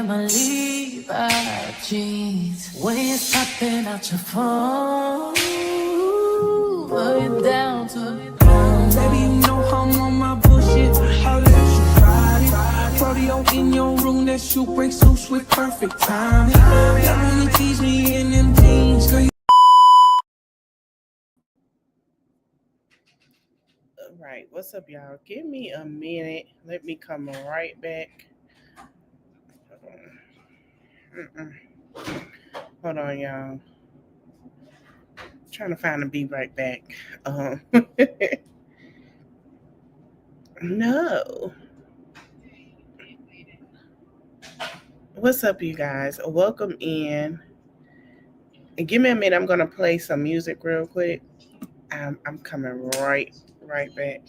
in my Levi jeans. When you're popping out your phone, we're down to the ground. Baby, you know I'm on my bullshit. I'll let you ride it. Rodeo in your room, that shoe break so swift, perfect timing. That when you tease me in them jeans, girl. Right, what's up, y'all? Give me a minute. Let me come right back. Hold on, y'all. Trying to find a be right back. No. What's up, you guys? Welcome in. And give me a minute. I'm gonna play some music real quick. I'm coming right back.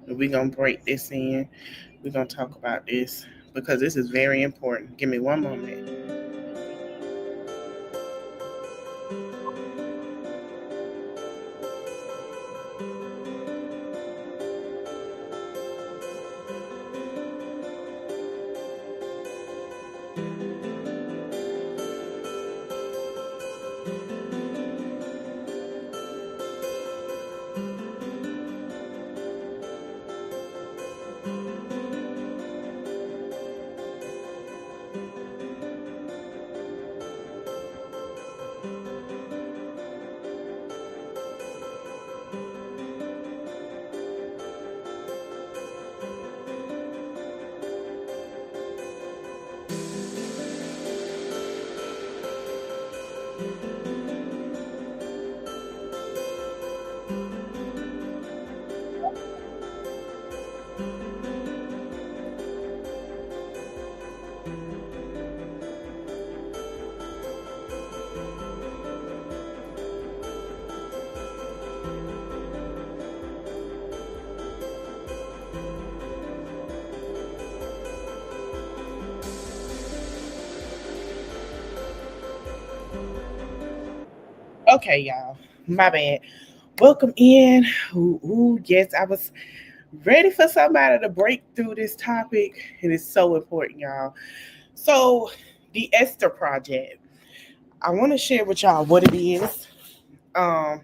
We're gonna break this in. We're gonna talk about this because this is very important. Give me one moment. Okay, y'all. My bad. Welcome in. Yes, I was ready for somebody to break through this topic. It is so important, y'all. So, the Esther Project. I want to share with y'all what it is. And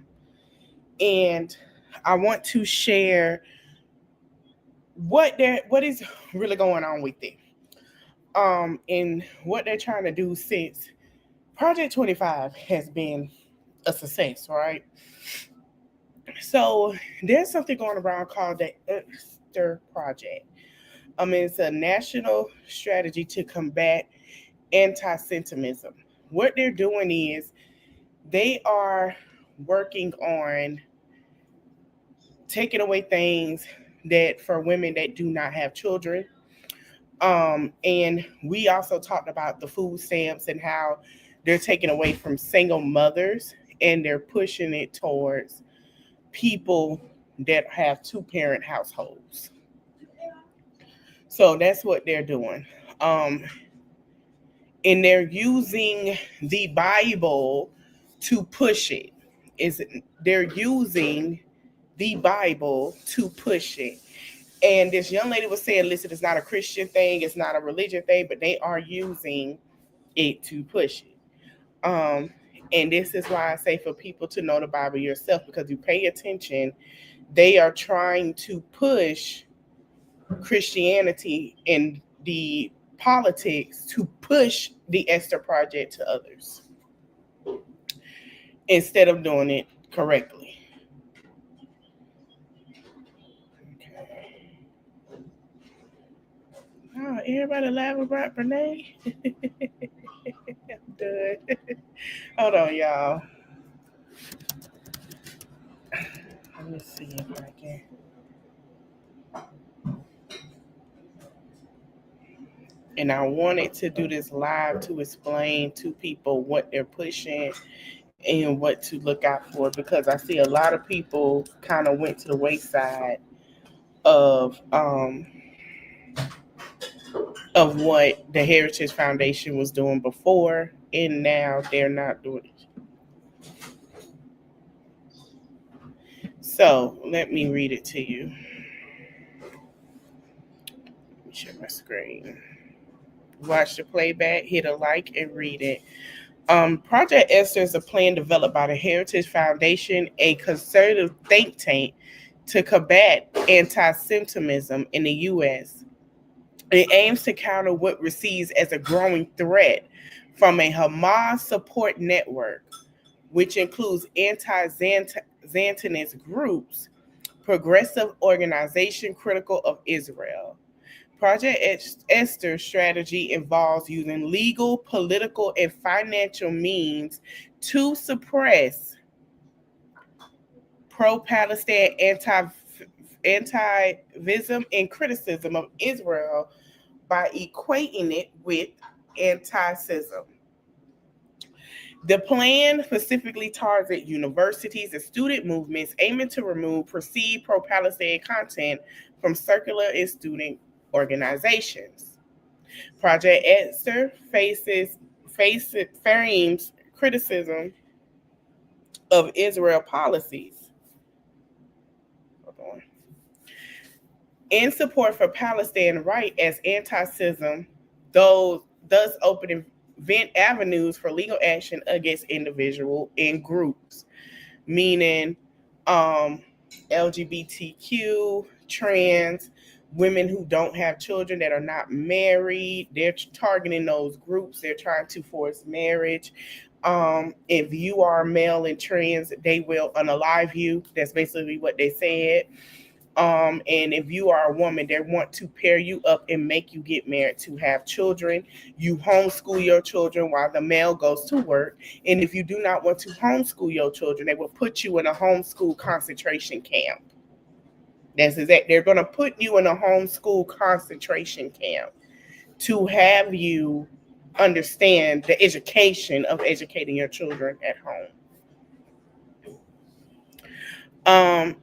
I want to share what is really going on with it. And what they're trying to do since Project 25 has been a success, right? So there's something going around called the Esther Project. It's a national strategy to combat anti-Semitism. What they're doing is they are working on taking away things that for women that do not have children. And we also talked about the food stamps and how they're taking away from single mothers and they're pushing it towards people that have two-parent households. So that's what they're doing. And they're using the Bible to push it. They're using the Bible to push it. And this young lady was saying, listen, it's not a Christian thing, it's not a religion thing, but they are using it to push it. And this is why I say for people to know the Bible yourself, because you pay attention, they are trying to push Christianity and the politics to push the Esther Project to others instead of doing it correctly. Okay. Oh, everybody laughing about Renee? I'm done. Hold on, y'all. Let me see if I can. And I wanted to do this live to explain to people what they're pushing and what to look out for, because I see a lot of people kind of went to the wayside of what the Heritage Foundation was doing before, and now they're not doing it. So let me read it to you. Let me share my screen. Watch the playback, hit a like, and read it. Project Esther is a plan developed by the Heritage Foundation, a conservative think tank, to combat anti-Semitism in the U.S. It aims to counter what receives as a growing threat from a Hamas support network, which includes anti-Zionist groups, progressive organization critical of Israel. Project Esther's strategy involves using legal, political, and financial means to suppress pro-Palestine anti-vism and criticism of Israel by equating it with anti-Semitism. The plan specifically targets universities and student movements aiming to remove perceived pro-Palestine content from circular and student organizations. Project Esther frames criticism of Israel policies. Hold on. In support for Palestine right as anti-Semitism, thus opening avenues for legal action against individual and groups, meaning LGBTQ, trans, women who don't have children that are not married. They're targeting those groups. They're trying to force marriage. If you are male and trans, they will unalive you. That's basically what they said. And if you are a woman, they want to pair you up and make you get married to have children. You homeschool your children while the male goes to work. And if you do not want to homeschool your children, they will put you in a homeschool concentration camp. That's exact. They're going to put you in a homeschool concentration camp to have you understand the education of educating your children at home.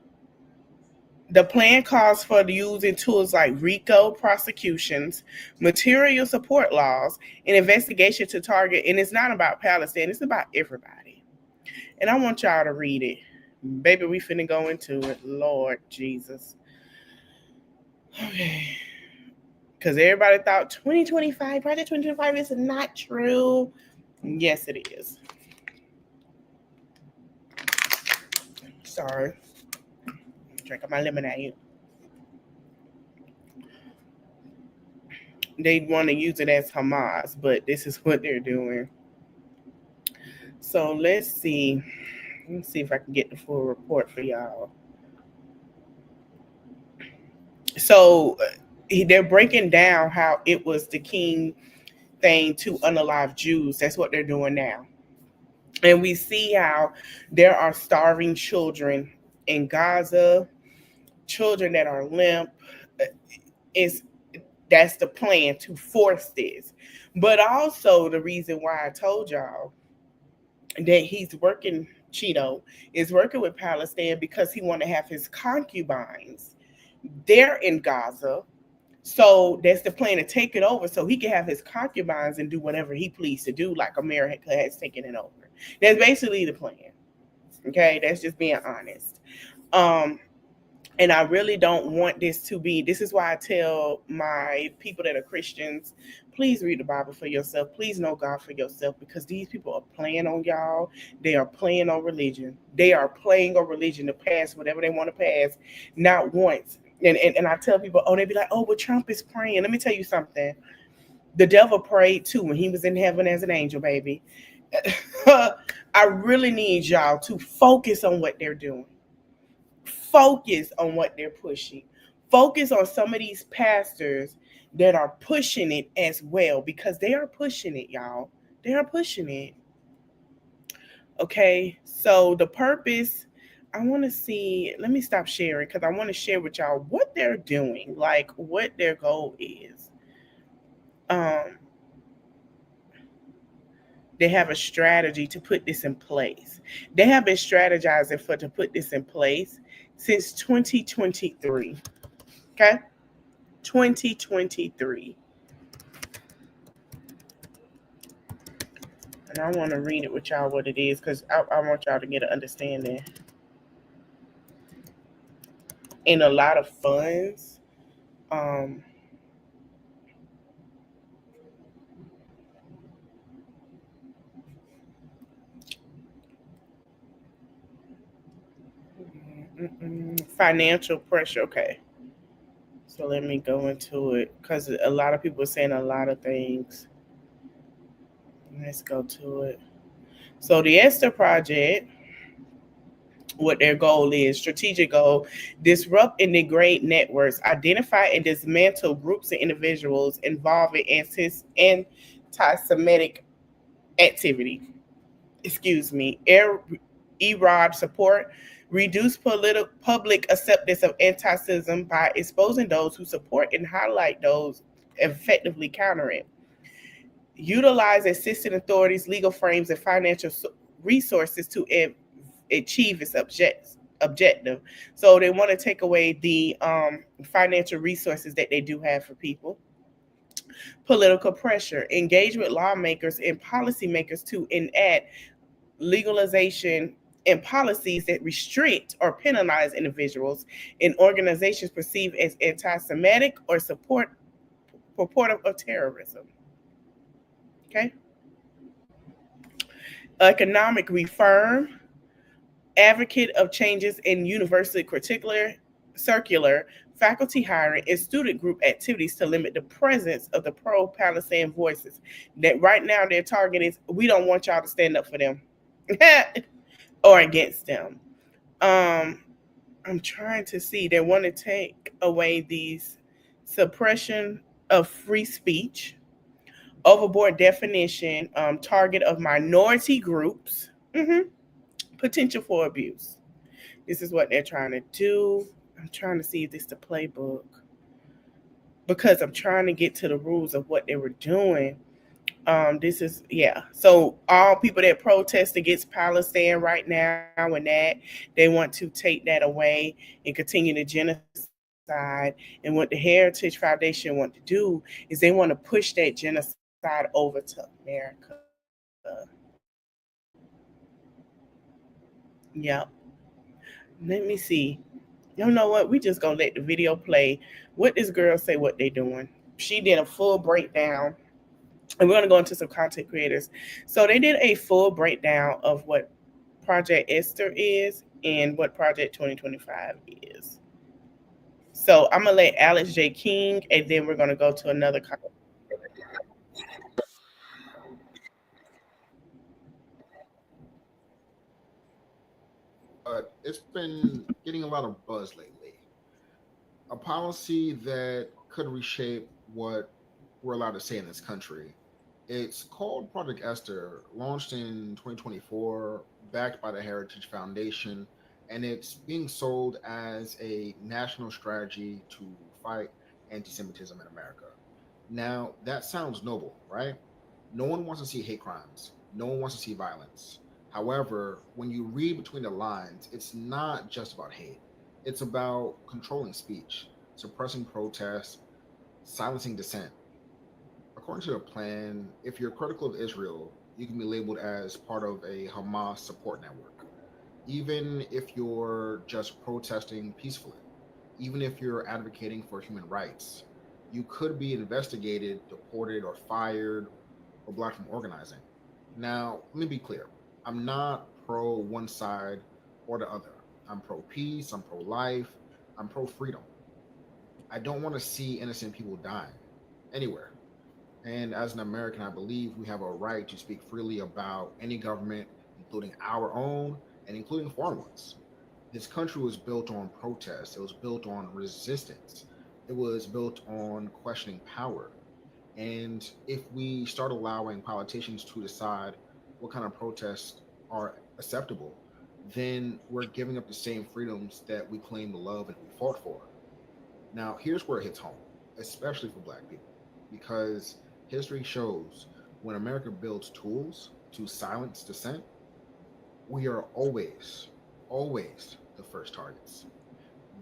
The plan calls for using tools like RICO prosecutions, material support laws, and investigation to target. And it's not about Palestine, it's about everybody. And I want y'all to read it. Baby, we finna go into it. Lord Jesus. Okay. Because everybody thought 2025, Project 2025 is not true. Yes, it is. Sorry. Drink my lemonade. They want to use it as Hamas, but this is what they're doing. So let's see. Let's see if I can get the full report for y'all. So they're breaking down how it was the king thing to unalive Jews. That's what they're doing now. And we see how there are starving children in Gaza, children that are limp. That's the plan, to force this. But also the reason why I told y'all that he's working, Cheeto, is working with Palestine because he want to have his concubines. They're in Gaza. So that's the plan, to take it over so he can have his concubines and do whatever he pleases to do, like America has taken it over. That's basically the plan. Okay, that's just being honest. And I really don't want this to be, this is why I tell my people that are Christians, please read the Bible for yourself. Please know God for yourself, because these people are playing on y'all. They are playing on religion. They are playing on religion to pass whatever they want to pass, not once. And I tell people, they be like, oh, but Trump is praying. Let me tell you something. The devil prayed too when he was in heaven as an angel, baby. I really need y'all to focus on what they're doing. Focus on what they're pushing. Focus on some of these pastors that are pushing it as well, because they are pushing it, y'all. They are pushing it. Okay, so the purpose, I want to see, let me stop sharing because I want to share with y'all what they're doing, like what their goal is. They have a strategy to put this in place. They have been strategizing to put this in place since 2023. Okay? 2023. And I want to read it with y'all what it is, because I want y'all to get an understanding. and a lot of funds. Um, Financial pressure. Okay, so let me go into it because a lot of people are saying a lot of things. Let's go to it. So the Esther Project, what their goal is, strategic goal, disrupt and degrade networks, identify and dismantle groups and individuals involved in anti-Semitic activity. Excuse me. Erod support, reduce public acceptance of anti-Semitism by exposing those who support and highlight those effectively counter it. Utilize assistant authorities, legal frames, and financial resources to achieve its objective. So they want to take away the financial resources that they do have for people. Political pressure, engage with lawmakers and policymakers to enact legalization and policies that restrict or penalize individuals and organizations perceived as anti-Semitic or supportive of terrorism. Okay. Economic reform, advocate of changes in university curricular, circular, faculty hiring, and student group activities to limit the presence of the pro-Palestinian voices. That right now their target is we don't want y'all to stand up for them or against them. Um, I'm trying to see. They want to take away these suppression of free speech, overboard definition, target of minority groups, potential for abuse. This is what they're trying to do. I'm trying to see if this is the playbook because I'm trying to get to the rules of what they were doing. This is yeah. So all people that protest against Palestine right now and that they want to take that away and continue the genocide. And what the Heritage Foundation want to do is they want to push that genocide over to America. Yep. Let me see. You know what? We just gonna let the video play. What this girl say? What they doing? She did a full breakdown and we're going to go into some content creators. So they did a full breakdown of what Project Esther is and what Project 2025 is. So I'm going to let Alex J. King, and then we're going to go to another. It's been getting a lot of buzz lately. A policy that could reshape what we're allowed to say in this country. It's called Project Esther, launched in 2024, backed by the Heritage Foundation, and it's being sold as a national strategy to fight anti Semitism in America. Now, that sounds noble, right? No one wants to see hate crimes, no one wants to see violence. However, when you read between the lines, it's not just about hate, it's about controlling speech, suppressing protests, silencing dissent. According to the plan, if you're critical of Israel, you can be labeled as part of a Hamas support network. Even if you're just protesting peacefully, even if you're advocating for human rights, you could be investigated, deported, or fired, or blocked from organizing. Now, let me be clear. I'm not pro one side or the other. I'm pro peace, I'm pro life, I'm pro freedom. I don't want to see innocent people dying anywhere. And as an American, I believe we have a right to speak freely about any government, including our own and including foreign ones. This country was built on protest, it was built on resistance, it was built on questioning power. And if we start allowing politicians to decide what kind of protests are acceptable, then we're giving up the same freedoms that we claim to love and we fought for. Now, here's where it hits home, especially for Black people, because history shows when America builds tools to silence dissent, we are always the first targets.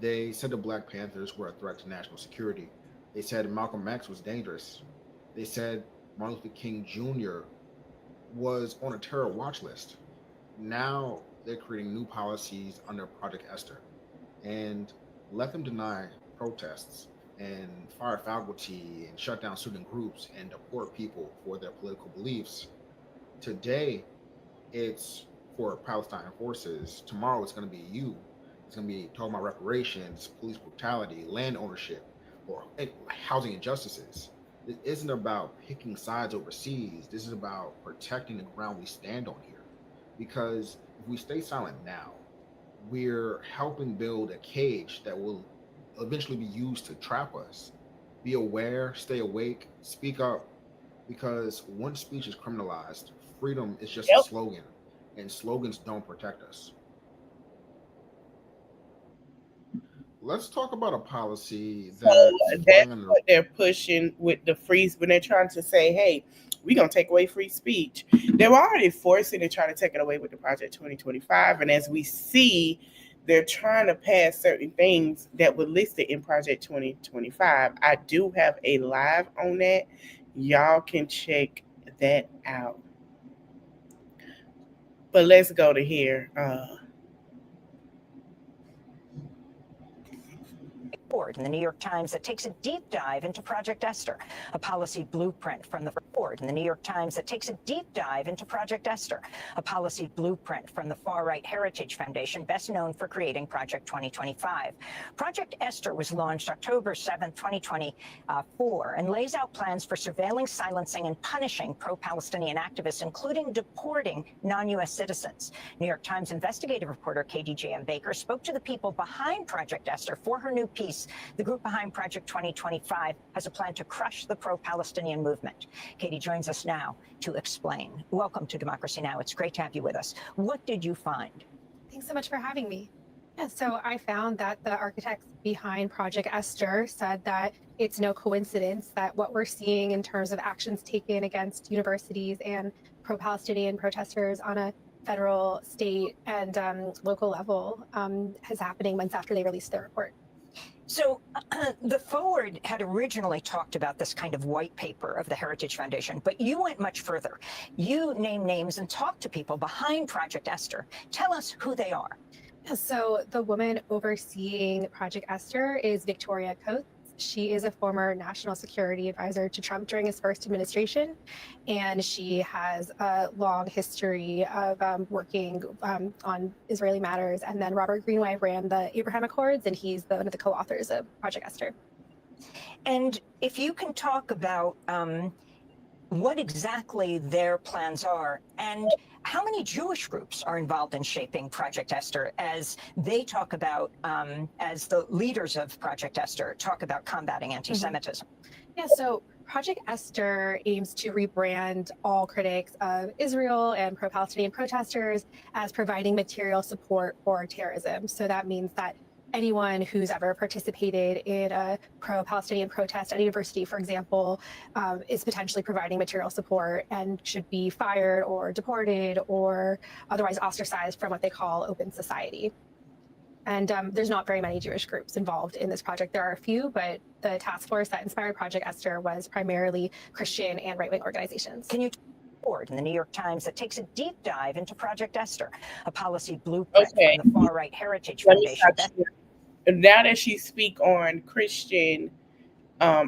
They said the Black Panthers were a threat to national security. They said Malcolm X was dangerous. They said Martin Luther King Jr. was on a terror watch list. Now they're creating new policies under Project Esther. And let them deny protests and fire faculty and shut down student groups and deport people for their political beliefs. Today, it's for Palestine forces. Tomorrow, it's going to be you. It's going to be talking about reparations, police brutality, land ownership, or housing injustices. It isn't about picking sides overseas. This is about protecting the ground we stand on here. Because if we stay silent now, we're helping build a cage that will eventually be used to trap us. Be aware, stay awake, speak up, because once speech is criminalized, freedom is just a Yep. slogan, and slogans don't protect us. Let's talk about a policy So that's flying that's under. what they're pushing with the free when they're trying to say, hey, we're gonna take away free speech. They were already forcing to try to take it away with the Project 2025. And as we see, they're trying to pass certain things that were listed in Project 2025. I do have a live on that. Y'all can check that out. But let's go to here. In the New York Times that takes a deep dive into Project Esther, a policy blueprint from the board. In the New York Times that takes a deep dive into Project Esther, a policy blueprint from the far-right Heritage Foundation, best known for creating Project 2025. Project Esther was launched October 7, 2024, and lays out plans for surveilling, silencing, and punishing pro-Palestinian activists, including deporting non-U.S. citizens. New York Times investigative reporter Katie J.M. Baker spoke to the people behind Project Esther for her new piece. The group behind Project 2025 has a plan to crush the pro-Palestinian movement. Katie joins us now to explain. Welcome to Democracy Now! It's great to have you with us. What did you find? Thanks so much for having me. Yeah, so I found that the architects behind Project Esther said that it's no coincidence that what we're seeing in terms of actions taken against universities and pro-Palestinian protesters on a federal, state, and local level is happening months after they released their report. So the Forward had originally talked about this kind of white paper of the Heritage Foundation, but you went much further. You named names and talked to people behind Project Esther. Tell us who they are. So the woman overseeing Project Esther is Victoria Coates. She is a former national security advisor to Trump during his first administration, and she has a long history of working on Israeli matters. And then Robert Greenway ran the Abraham Accords, and he's one of the co-authors of Project Esther. And if you can talk about what exactly their plans are, and how many Jewish groups are involved in shaping Project Esther as they talk about, as the leaders of Project Esther talk about combating anti-Semitism? Yeah, so Project Esther aims to rebrand all critics of Israel and pro-Palestinian protesters as providing material support for terrorism. So that means that anyone who's ever participated in a pro-Palestinian protest at a university, for example, is potentially providing material support and should be fired or deported or otherwise ostracized from what they call open society. And there's not very many Jewish groups involved in this project. There are a few, but the task force that inspired Project Esther was primarily Christian and right-wing organizations. Can you in the New York Times that takes a deep dive into Project Esther, a policy blueprint from the far-right Heritage Foundation? Now that she speak on Christian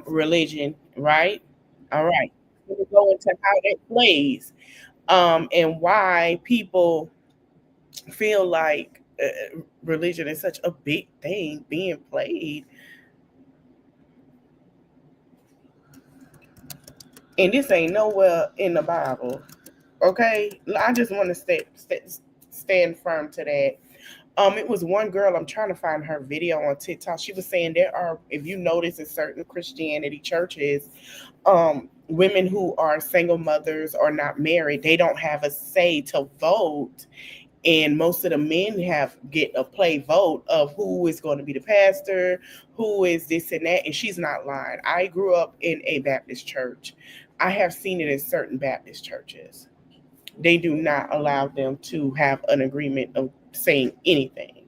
religion, right? All right. We'll go into how that plays and why people feel like religion is such a big thing being played. And this ain't nowhere in the Bible. Okay? I just want to stand firm to that. It was one girl, I'm trying to find her video on TikTok. She was saying there are, if you notice in certain Christianity churches, women who are single mothers or not married, they don't have a say to vote. And most of the men get a play vote of who is going to be the pastor, who is this and that. And she's not lying. I grew up in a Baptist church. I have seen it in certain Baptist churches. They do not allow them to have an agreement of saying anything.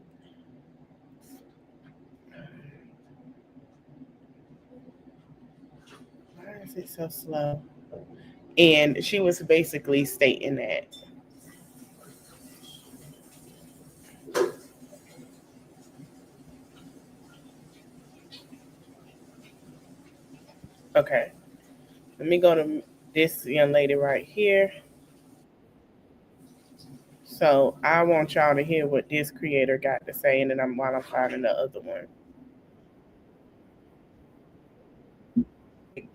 Why is it so slow? And she was basically stating that. Okay, let me go to this young lady right here. So I want y'all to hear what this creator got to say, and then while I'm finding the other one.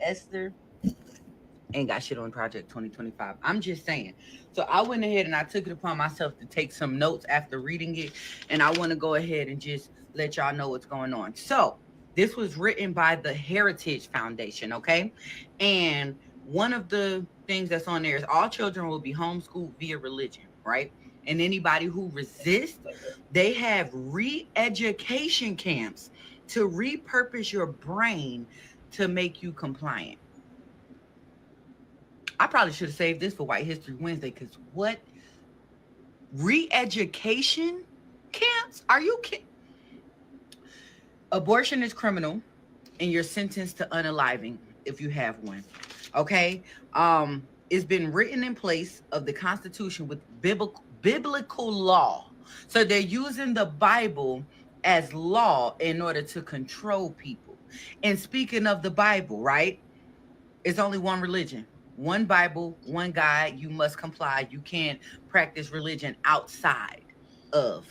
Esther ain't got shit on Project 2025. I'm just saying. So I went ahead and I took it upon myself to take some notes after reading it. And I want to go ahead and just let y'all know what's going on. So this was written by the Heritage Foundation, okay? And one of the things that's on there is all children will be homeschooled via religion, right? And anybody who resists, they have re-education camps to repurpose your brain to make you compliant. I probably should have saved this for White History Wednesday, because what? Re-education camps? Are you kidding? Abortion is criminal, and you're sentenced to unaliving if you have one. Okay? It's been written in place of the Constitution with biblical law. So they're using the Bible as law in order to control people. And speaking of the Bible, right? It's only one religion, one Bible, one God. You must comply. You can't practice religion outside of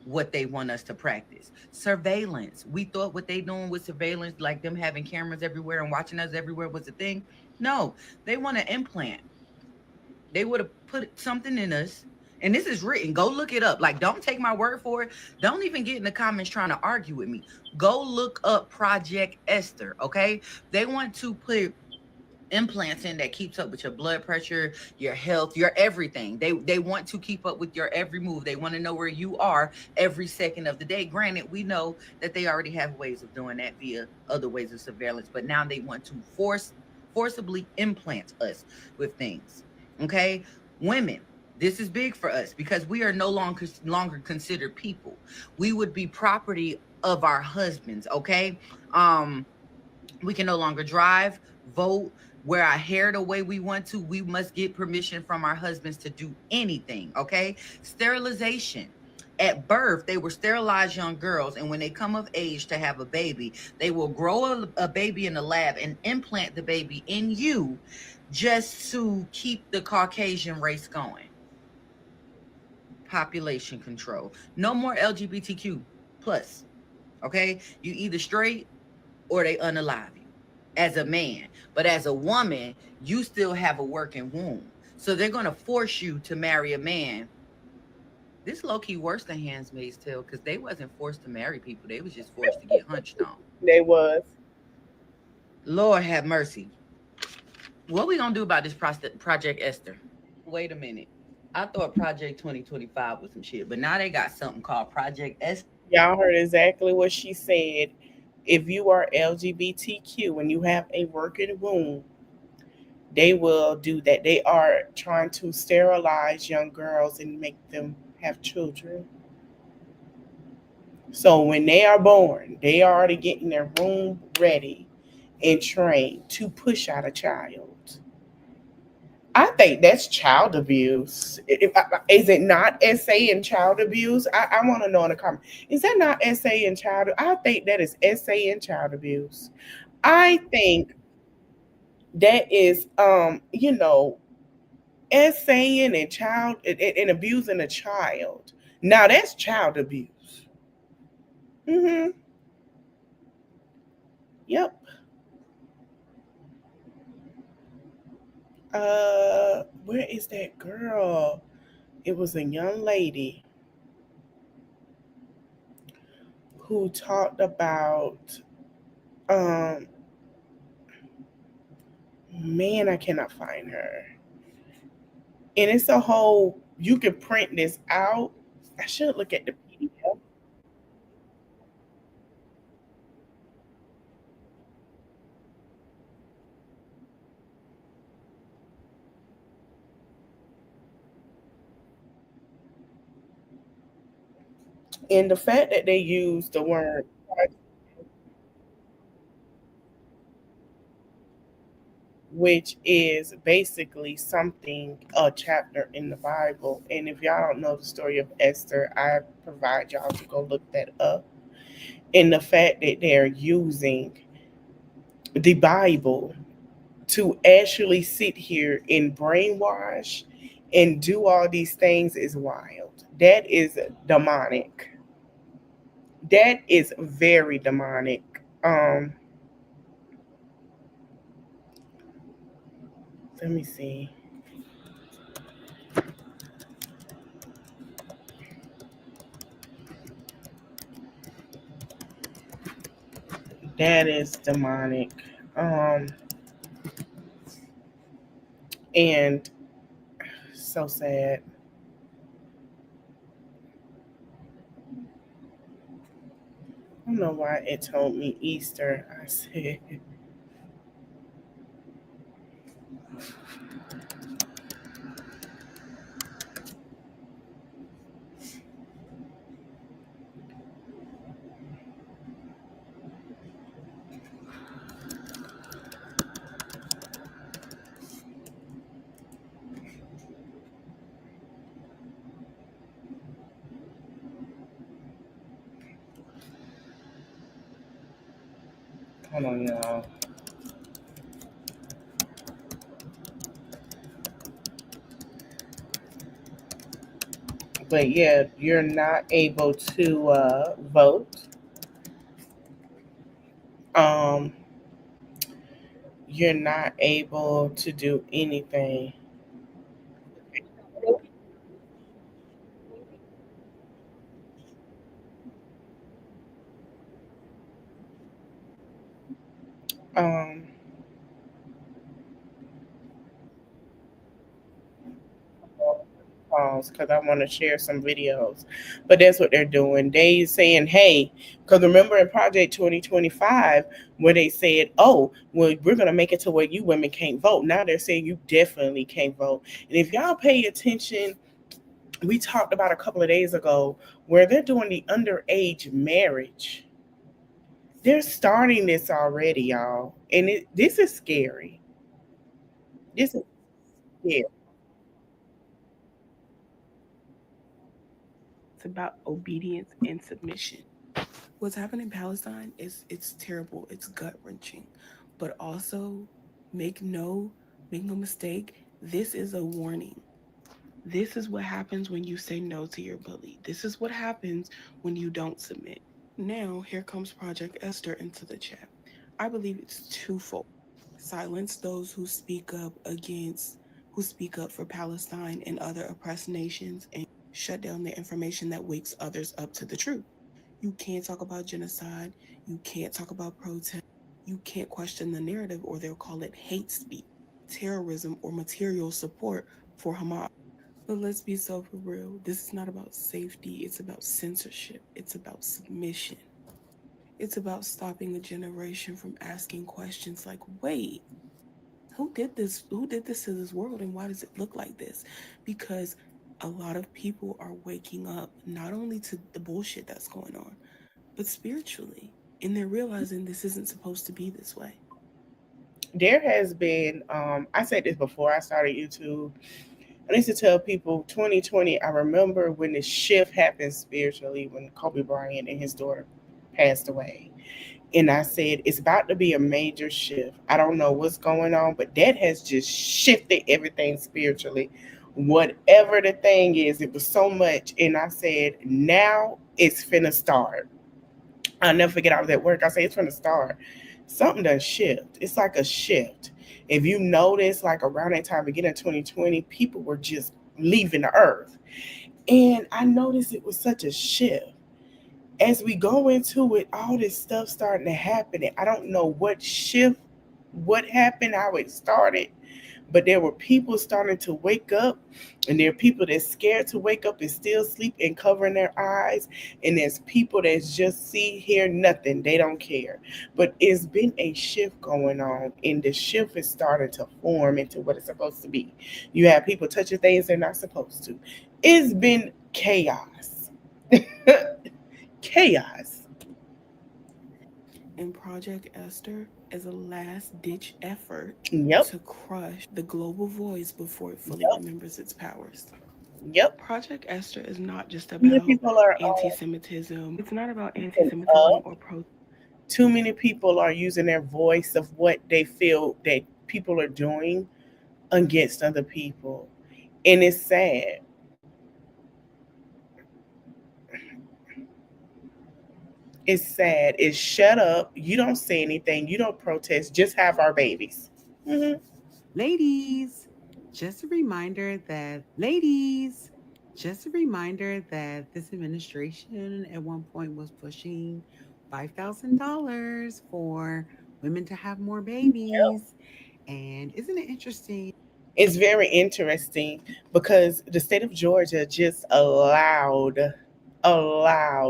what they want us to practice. Surveillance. We thought what they doing with surveillance, like them having cameras everywhere and watching us everywhere, was a thing. No, they want to implant. They would have put something in us. And this is written. Go look it up. Like, don't take my word for it. Don't even get in the comments trying to argue with me. Go look up Project Esther, okay? They want to put implants in that keeps up with your blood pressure, your health, your everything. They want to keep up with your every move. They want to know where you are every second of the day. Granted, we know that they already have ways of doing that via other ways of surveillance, but now they want to forcibly implant us with things. Okay? Women, this is big for us because we are no longer considered people. We would be property of our husbands, okay? We can no longer drive, vote, wear our hair the way we want to. We must get permission from our husbands to do anything, okay? Sterilization. At birth, they were sterilized young girls, and when they come of age to have a baby, they will grow a baby in the lab and implant the baby in you just to keep the Caucasian race going. Population control. No more LGBTQ plus, okay? You either straight or they unalive you as a man. But as a woman, you still have a working womb. So they're going to force you to marry a man. This low-key worse than Handmaid's Tale, because they wasn't forced to marry people. They was just forced to get hunched on. They was. Lord have mercy. What we going to do about this Project Esther? Wait a minute. I thought Project 2025 was some shit, but now they got something called Project Esther. Y'all heard exactly what she said. If you are LGBTQ and you have a working womb, they will do that. They are trying to sterilize young girls and make them have children. So when they are born, they are already getting their womb ready and trained to push out a child. I think that's child abuse. Is it not essay in child abuse? I want to know in the comments. Is that not essay in child? I think that is essay in child abuse. I think that is, essaying and child and abusing a child. Now that's child abuse. Mm-hmm. Yep. Where is that girl? It was a young lady who talked about um man, I cannot find her. And it's a whole you can print this out. I should look at the PDF. And the fact that they use the word, which is basically something, a chapter in the Bible. And if y'all don't know the story of Esther, I provide y'all to go look that up. And the fact that they're using the Bible to actually sit here and brainwash and do all these things is wild. That is demonic. That is very demonic. Let me see. That is demonic. Um, and so sad. I don't know why it told me Easter. I said, hold on, y'all. But yeah, you're not able to vote. Um, you're not able to do anything. Um, pause because I want to share some videos. But that's what they're doing. They saying, hey, because remember in Project 2025 where they said, oh, well, we're gonna make it to where you women can't vote. Now they're saying you definitely can't vote. And if y'all pay attention, we talked about a couple of days ago where they're doing the underage marriage. They're starting this already, y'all. And this is scary. This is scary. It's about obedience and submission. What's happening in Palestine is it's terrible, it's gut wrenching, but also make no mistake. This is a warning. This is what happens when you say no to your bully. This is what happens when you don't submit. Now, here comes Project Esther into the chat. I believe it's twofold. Silence those who speak up for Palestine and other oppressed nations, and shut down the information that wakes others up to the truth. You can't talk about genocide. You can't talk about protest. You can't question the narrative, or they'll call it hate speech, terrorism, or material support for Hamas. But let's be so for real. This is not about safety. It's about censorship. It's about submission. It's about stopping a generation from asking questions like, wait, who did this? Who did this to this world, and why does it look like this? Because a lot of people are waking up not only to the bullshit that's going on, but spiritually. And they're realizing this isn't supposed to be this way. There has been, I said this before I started YouTube. I used to tell people 2020, I remember when the shift happened spiritually when Kobe Bryant and his daughter passed away. And I said, it's about to be a major shift. I don't know what's going on, but that has just shifted everything spiritually. Whatever the thing is, it was so much. And I said, now it's finna start. I'll never forget, I was at work. I said, it's finna start. Something done shift. It's like a shift. If you notice, like around that time, beginning of 2020, people were just leaving the earth. And I noticed it was such a shift as we go into it, all this stuff starting to happen. And I don't know what shift, what happened, how it started, but there were people starting to wake up, and there are people that's scared to wake up and still sleep and covering their eyes. And there's people that just see, hear nothing. They don't care. But it's been a shift going on, and the shift is starting to form into what it's supposed to be. You have people touching things they're not supposed to. It's been chaos. Chaos. And Project Esther is a last ditch effort Yep. to crush the global voice before it fully Yep. remembers its powers. Yep. Project Esther is not just Many about people are anti Semitism. It's not about anti waking Semitism up or protest. Too many people are using their voice of what they feel that people are doing against other people. And it's sad. It's sad. It's shut up. You don't say anything. You don't protest. Just have our babies. Hmm. Ladies, just a reminder that this administration at one point was pushing $5,000 for women to have more babies. And isn't it interesting? It's very interesting because the state of Georgia just allowed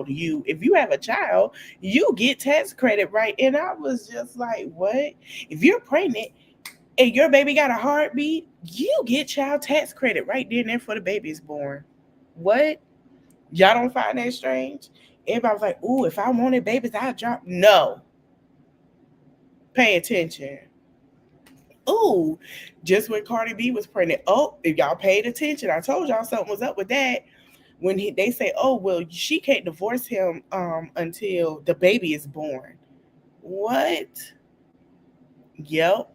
you, if you have a child, you get tax credit, right? And I was just like, what? If you're pregnant and your baby got a heartbeat, you get child tax credit right then and there for the baby is born. What? Y'all don't find that strange? Everybody was like, ooh, if I wanted babies, I'd drop. No. Pay attention. Ooh, just when Cardi B was pregnant. Oh, if y'all paid attention, I told y'all something was up with that. When they say, oh well, she can't divorce him until the baby is born. What? Yep.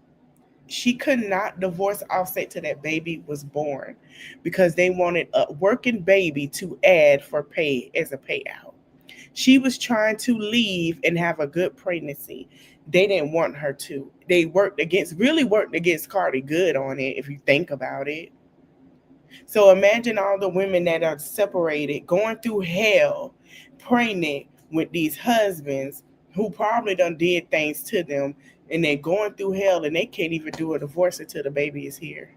She could not divorce Offset till that baby was born because they wanted a working baby to add for pay as a payout. She was trying to leave and have a good pregnancy. They didn't want her to. They really worked against Cardi good on it, if you think about it. So imagine all the women that are separated, going through hell, pregnant with these husbands who probably done did things to them, and they're going through hell and they can't even do a divorce until the baby is here.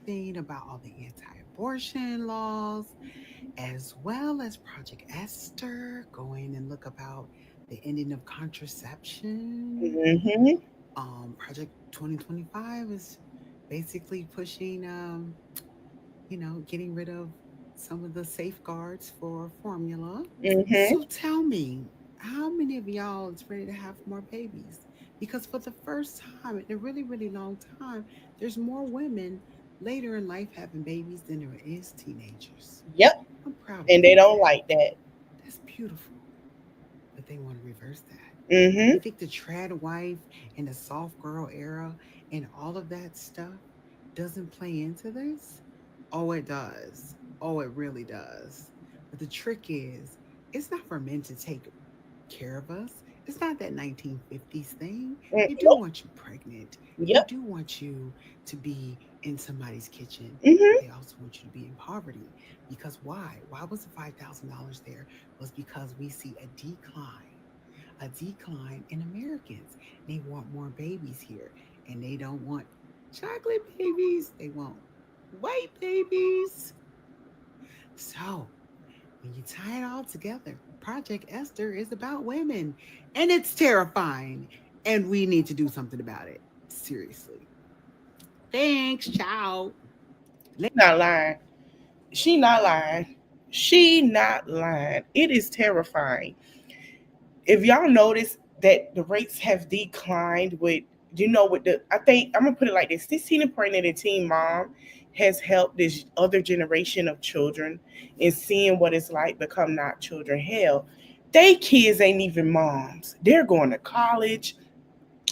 Thing about all the anti-abortion laws, as well as Project Esther, going and look about the ending of contraception. Hmm. Project 2025 is basically pushing, getting rid of some of the safeguards for formula. Hmm. So tell me, how many of y'all is ready to have more babies? Because for the first time in a really, really long time, there's more women later in life having babies than there is teenagers. Yep. I'm proud of And you they for don't that. like that. That's beautiful. But they want to reverse that. Hmm. You think the trad wife and the soft girl era and all of that stuff doesn't play into this? Oh, it does. Oh, it really does. But the trick is, it's not for men to take care of us. It's not that 1950s thing. They do Nope. want you pregnant. They Yep. do want you to be in somebody's kitchen, but Hmm. they also want you to be in poverty. Because why? Why was the $5,000 there? Was because we see a decline in Americans. They want more babies here, and they don't want chocolate babies. They want white babies. So when you tie it all together, Project Esther is about women, and it's terrifying, and we need to do something about it. Seriously. Thanks. Ciao. Not lying. She not lying. She not lying. It is terrifying. If y'all notice that the rates have declined with, with the, I think I'm gonna put it like this: 16 and pregnant and teen mom has helped this other generation of children in seeing what it's like become not children. Hell, they kids ain't even moms. They're going to college,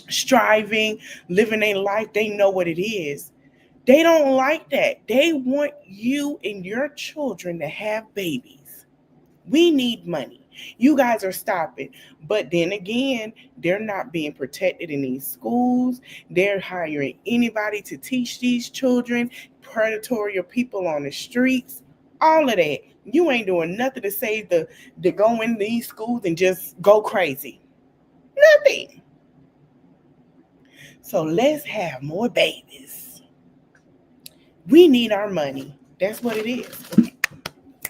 striving, living their life. They know what it is. They don't like that. They want you and your children to have babies. We need money. You guys are stopping. But then again, they're not being protected in these schools. They're hiring anybody to teach these children, predatory people on the streets, all of that. You ain't doing nothing to save the go in these schools and just go crazy. Nothing. So let's have more babies. We need our money. That's what it is.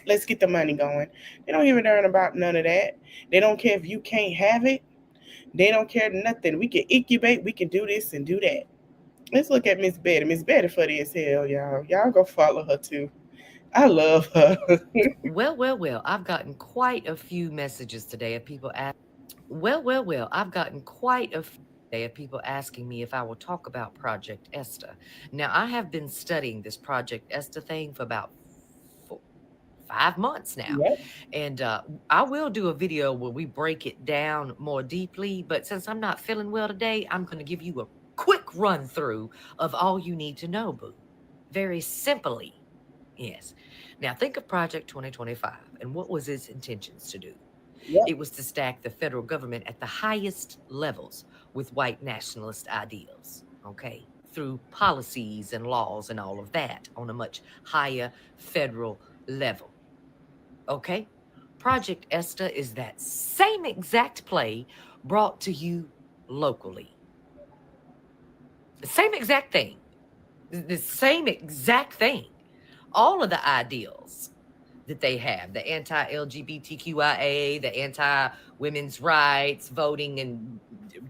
Let's get the money going. They don't even learn about none of that. They don't care if you can't have it. They don't care nothing. We can incubate. We can do this and do that. Let's look at Miss Betty. Miss Betty funny as hell, y'all. Y'all go follow her too. I love her. Well, I've gotten quite a few messages today of people asking. Well, I've gotten quite a few today of people asking me if I will talk about Project Esther. Now, I have been studying this Project Esther thing for about 5 months now. Yep. And I will do a video where we break it down more deeply. But since I'm not feeling well today, I'm going to give you a quick run through of all you need to know, boo. Very simply. Yes. Now think of Project 2025 and what was its intentions to do? Yep. It was to stack the federal government at the highest levels with white nationalist ideals, okay, through policies and laws and all of that on a much higher federal level, okay? Project Esther is that same exact play brought to you locally. The same exact thing. The same exact thing. All of the ideals that they have, the anti-LGBTQIA, the anti-women's rights, voting and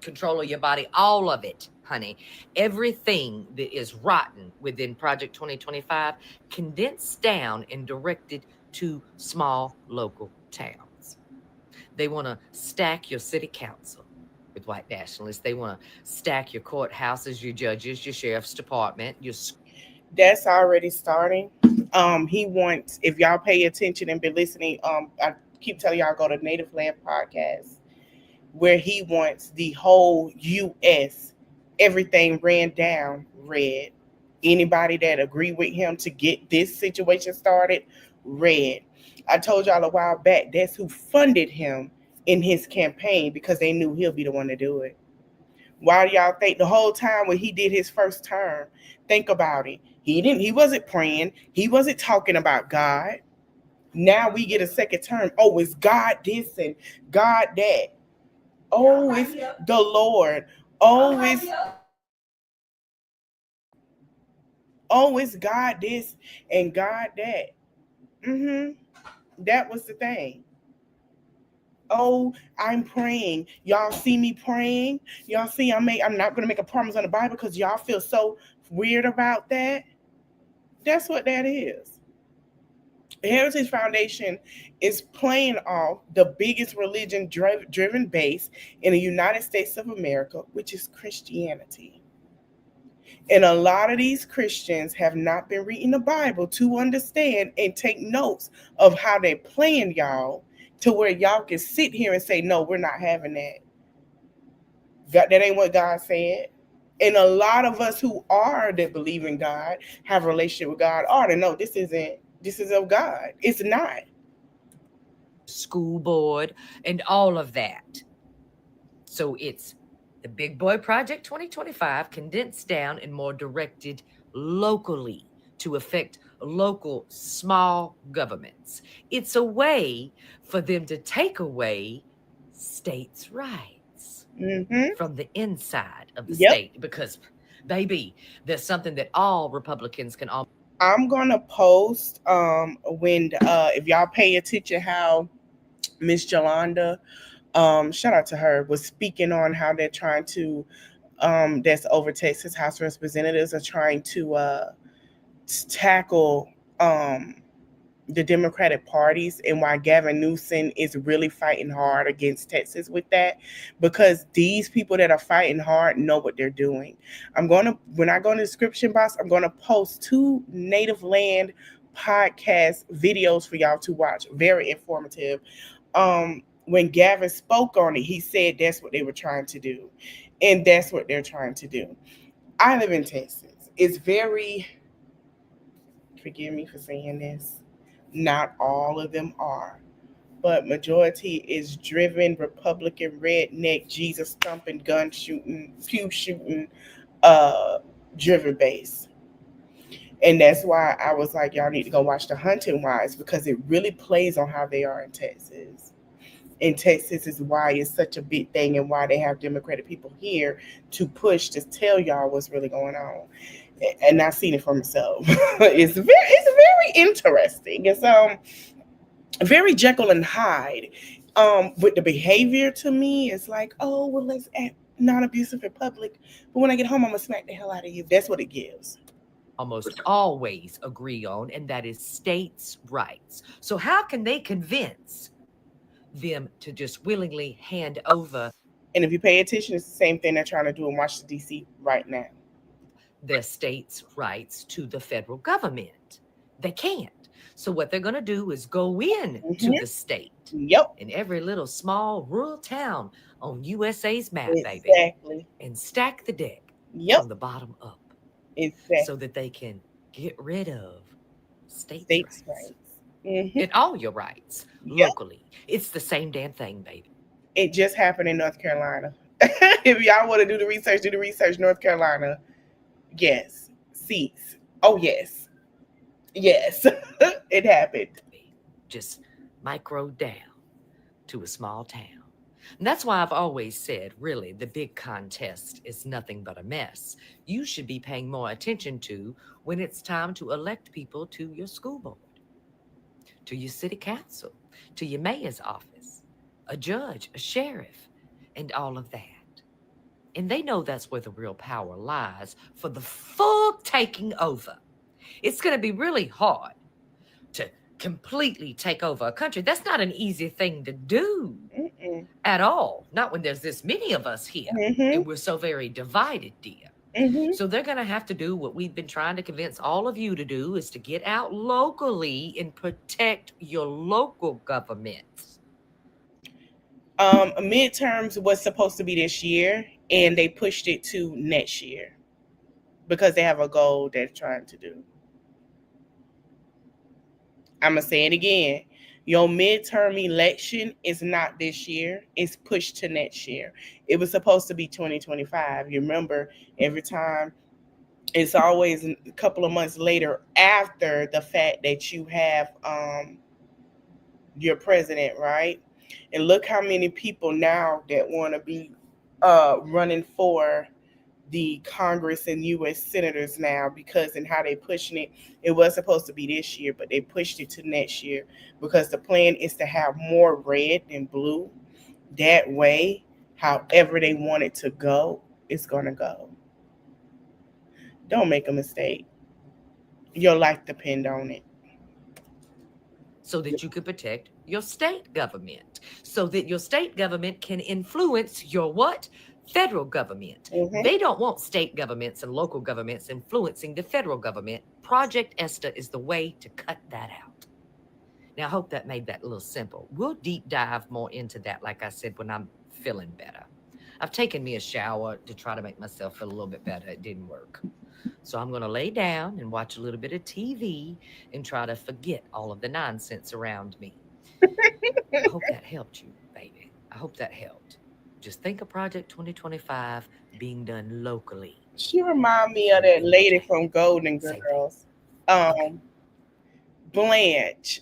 control of your body, all of it, honey. Everything that is rotten within Project 2025 condensed down and directed to small local towns. They want to stack your city council with white nationalists. They want to stack your courthouses, your judges, your sheriff's department, your That's already starting. He wants, if y'all pay attention and been listening, I keep telling y'all go to Native Land Podcast, where he wants the whole US, everything ran down red. Anybody that agree with him to get this situation started, red. I told y'all a while back that's who funded him in his campaign because they knew he'll be the one to do it. Why do y'all think the whole time when he did his first term, think about it. He wasn't praying. He wasn't talking about God. Now we get a second term. Oh, it's God this and God that. Oh, it's the Lord. Oh, it's God this and God that. That was the thing. Oh, I'm praying. Y'all see me praying. Y'all see I'm not gonna make a promise on the Bible because y'all feel so weird about that. That's what that is. The Heritage Foundation is playing off the biggest religion driven base in the United States of America, which is Christianity. And a lot of these Christians have not been reading the Bible to understand and take notes of how they're playing y'all to where y'all can sit here and say, no, we're not having that. That ain't what God said. And a lot of us who are that believe in God, have a relationship with God, are to know this is of God. It's not. school board and all of that. So it's the Big Boy Project 2025 condensed down and more directed locally to affect local small governments. It's a way for them to take away states' rights Mm-hmm. from the inside of the Yep. state because, baby, there's something that all Republicans can all. I'm gonna post when if y'all pay attention how Miss Jolanda, shout out to her, was speaking on how they're trying to that's over Texas House Representatives are trying to tackle the Democratic parties and why Gavin Newsom is really fighting hard against Texas with that because these people that are fighting hard know what they're doing. When I go in the description box, I'm gonna post 2 Native Land podcast videos for y'all to watch. Very informative. When Gavin spoke on it, he said that's what they were trying to do. And that's what they're trying to do. I live in Texas. It's very, forgive me for saying this, not all of them are, but majority is driven Republican, redneck, Jesus thumping, gun shooting, pew shooting, uh, driven base. And that's why I was like, y'all need to go watch the Hunting Wives because it really plays on how they are in Texas. In Texas is why it's such a big thing and why they have Democratic people here to push to tell y'all what's really going on. And I've seen it for myself. It's very interesting. It's very Jekyll and Hyde. With the behavior to me, it's like, oh well, let's act non-abusive in public, but when I get home, I'm gonna smack the hell out of you. That's what it gives. Almost always agree on, and that is states' rights. So, how can they convince them to just willingly hand over And if you pay attention, it's the same thing they're trying to do in Washington D.C. right now. their states' rights to the federal government? They can't. So what they're going to do is go in to Hmm. the state Yep. in every little small rural town on USA's map, baby, Exactly. and stack the deck Yep. from the bottom up so Exactly. that they can get rid of states' States' rights rights. Hmm. and all your rights Yep. locally. It's the same damn thing, baby. It just happened in North Carolina. If y'all want to do the research, do the research. North Carolina. Yes. Seats. Oh, yes. Yes. It happened. Just micro down to a small town. And that's why I've always said, really, the big contest is nothing but a mess. You should be paying more attention to when it's time to elect people to your school board, to your city council, to your mayor's office, a judge, a sheriff, and all of that. And they know that's where the real power lies for the full taking over. It's going to be really hard to completely take over a country. That's not an easy thing to do Mm-mm. at all. Not when there's this many of us here Mm-hmm. and we're so very divided, dear. Mm-hmm. So they're going to have to do what we've been trying to convince all of you to do is to get out locally and protect your local governments. Midterms was supposed to be this year, and they pushed it to next year because they have a goal they're trying to do. I'm gonna say it again. Your midterm election is not this year. It's pushed to next year. It was supposed to be 2025. You remember, every time it's always a couple of months later after the fact that you have your president, right? And look how many people now that want to be running for the Congress and U.S. senators now, because and how they pushing it. It was supposed to be this year, but they pushed it to next year because the plan is to have more red than blue. That way, however they want it to go, it's gonna go. Don't make a mistake. Your life depend on it. So that you can protect your state government, so that your state government can influence your what? Federal government. Hmm. They don't want state governments and local governments influencing the federal government. Project Esther is the way to cut that out. Now, I hope that made that a little simple. We'll deep dive more into that, like I said, when I'm feeling better. I've taken me a shower to try to make myself feel a little bit better. It didn't work. So I'm going to lay down and watch a little bit of TV and try to forget all of the nonsense around me. I hope that helped you, baby. I hope that helped. Just think of Project 2025 being done locally She remind me of that in your lady town. from Golden Same thing. Girls, Okay. Blanche.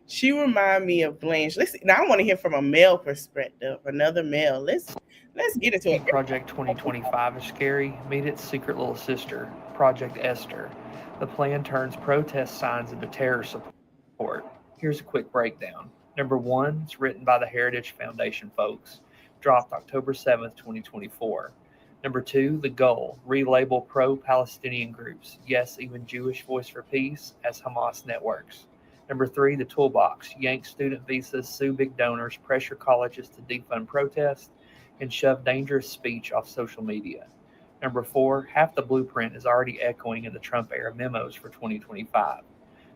She remind me of Blanche. Let's see. Now I want to hear from a male perspective, another male. Let's get into it. Project 2025 is scary. Meet its secret little sister, Project Esther. The plan turns protest signs into terror support. Here's a quick breakdown. Number one, it's written by the Heritage Foundation folks. Dropped October 7th, 2024. Number two, the goal, relabel pro Palestinian groups, yes, even Jewish Voice for Peace, as Hamas networks. Number three, the toolbox, yank student visas, sue big donors, pressure colleges to defund protests, and shove dangerous speech off social media. Number four, half the blueprint is already echoing in the Trump era memos for 2025.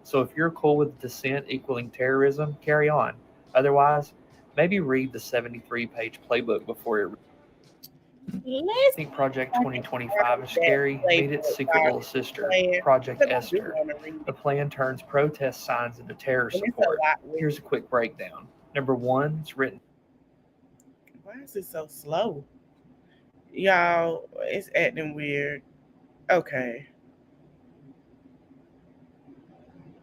So if you're cool with dissent equaling terrorism, carry on. Otherwise, maybe read the 73-page playbook before it. Let's Think Project talk 2025 is about that scary? Meet its playbook secret while little it's sister, playing Project because I do Esther. want to read The it, plan turns protest signs into terror and it's a support. lot with Here's a it. quick breakdown. Number one, it's written. Why is it so slow, y'all? It's acting weird. Okay,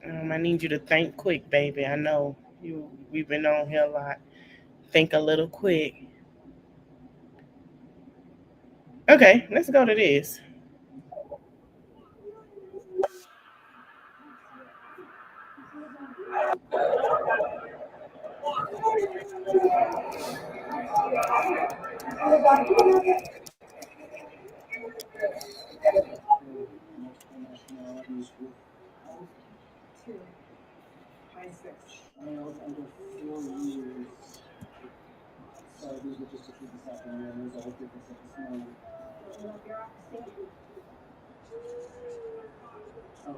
I need you to think quick, baby. I know you. We've been on here a lot. Think a little quick. Okay, let's go to this. I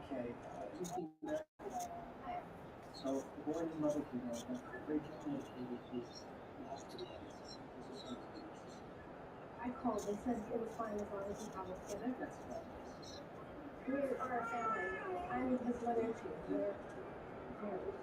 called. They said it was fine as long as you have us together. We are a family. I'm his mother too. We're married.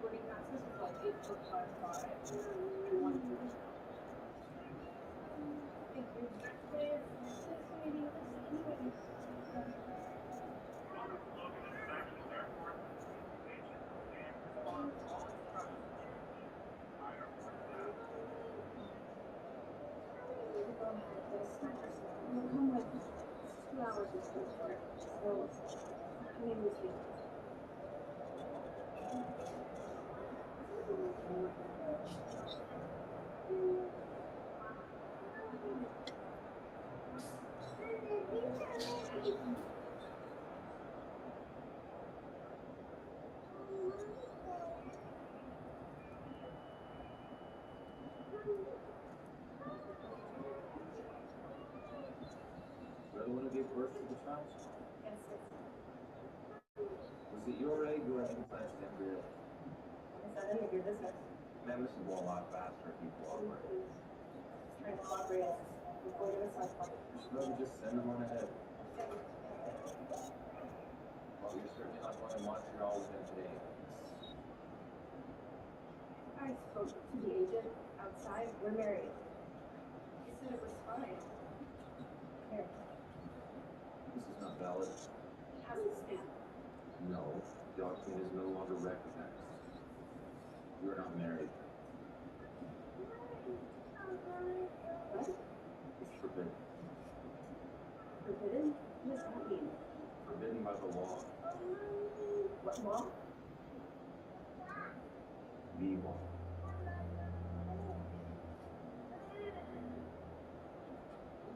Boarding passes was like 8:55. Thank you. We'll come with 2 hours of school for it. So come in with you. Yes, is that any of your business? Trying to cooperate. Before you decide. I spoke to the agent outside. We're married. He said it was fine. Here. How's it stand? What? Forbidden? What does that mean? What law? You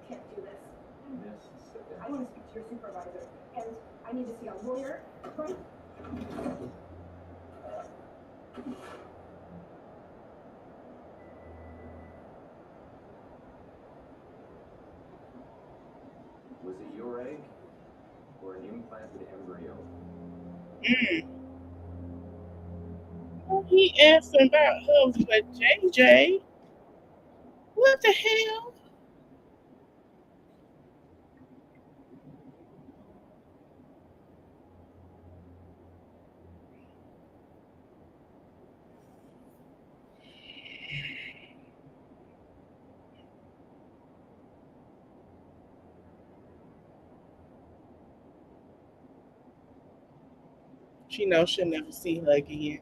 can't do this. I want to speak to your supervisor, and I need to see a lawyer. Right? Mm. Oh, he asking about her for JJ. What the hell? She knows she'll never see her again.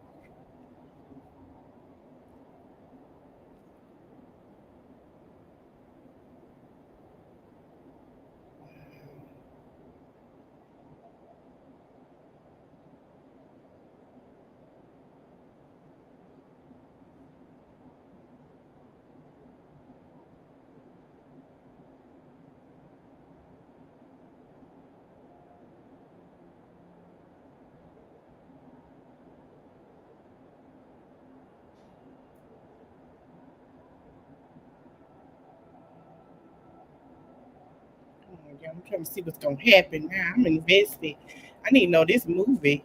Oh my God, I'm trying to see what's gonna happen now. I'm invested. I need to know this movie.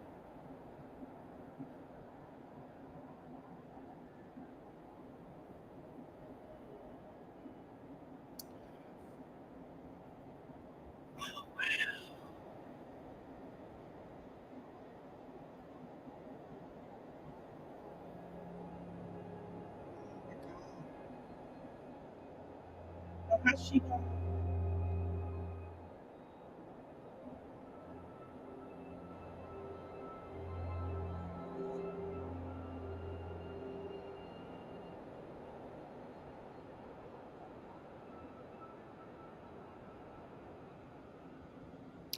Oh, how's she going?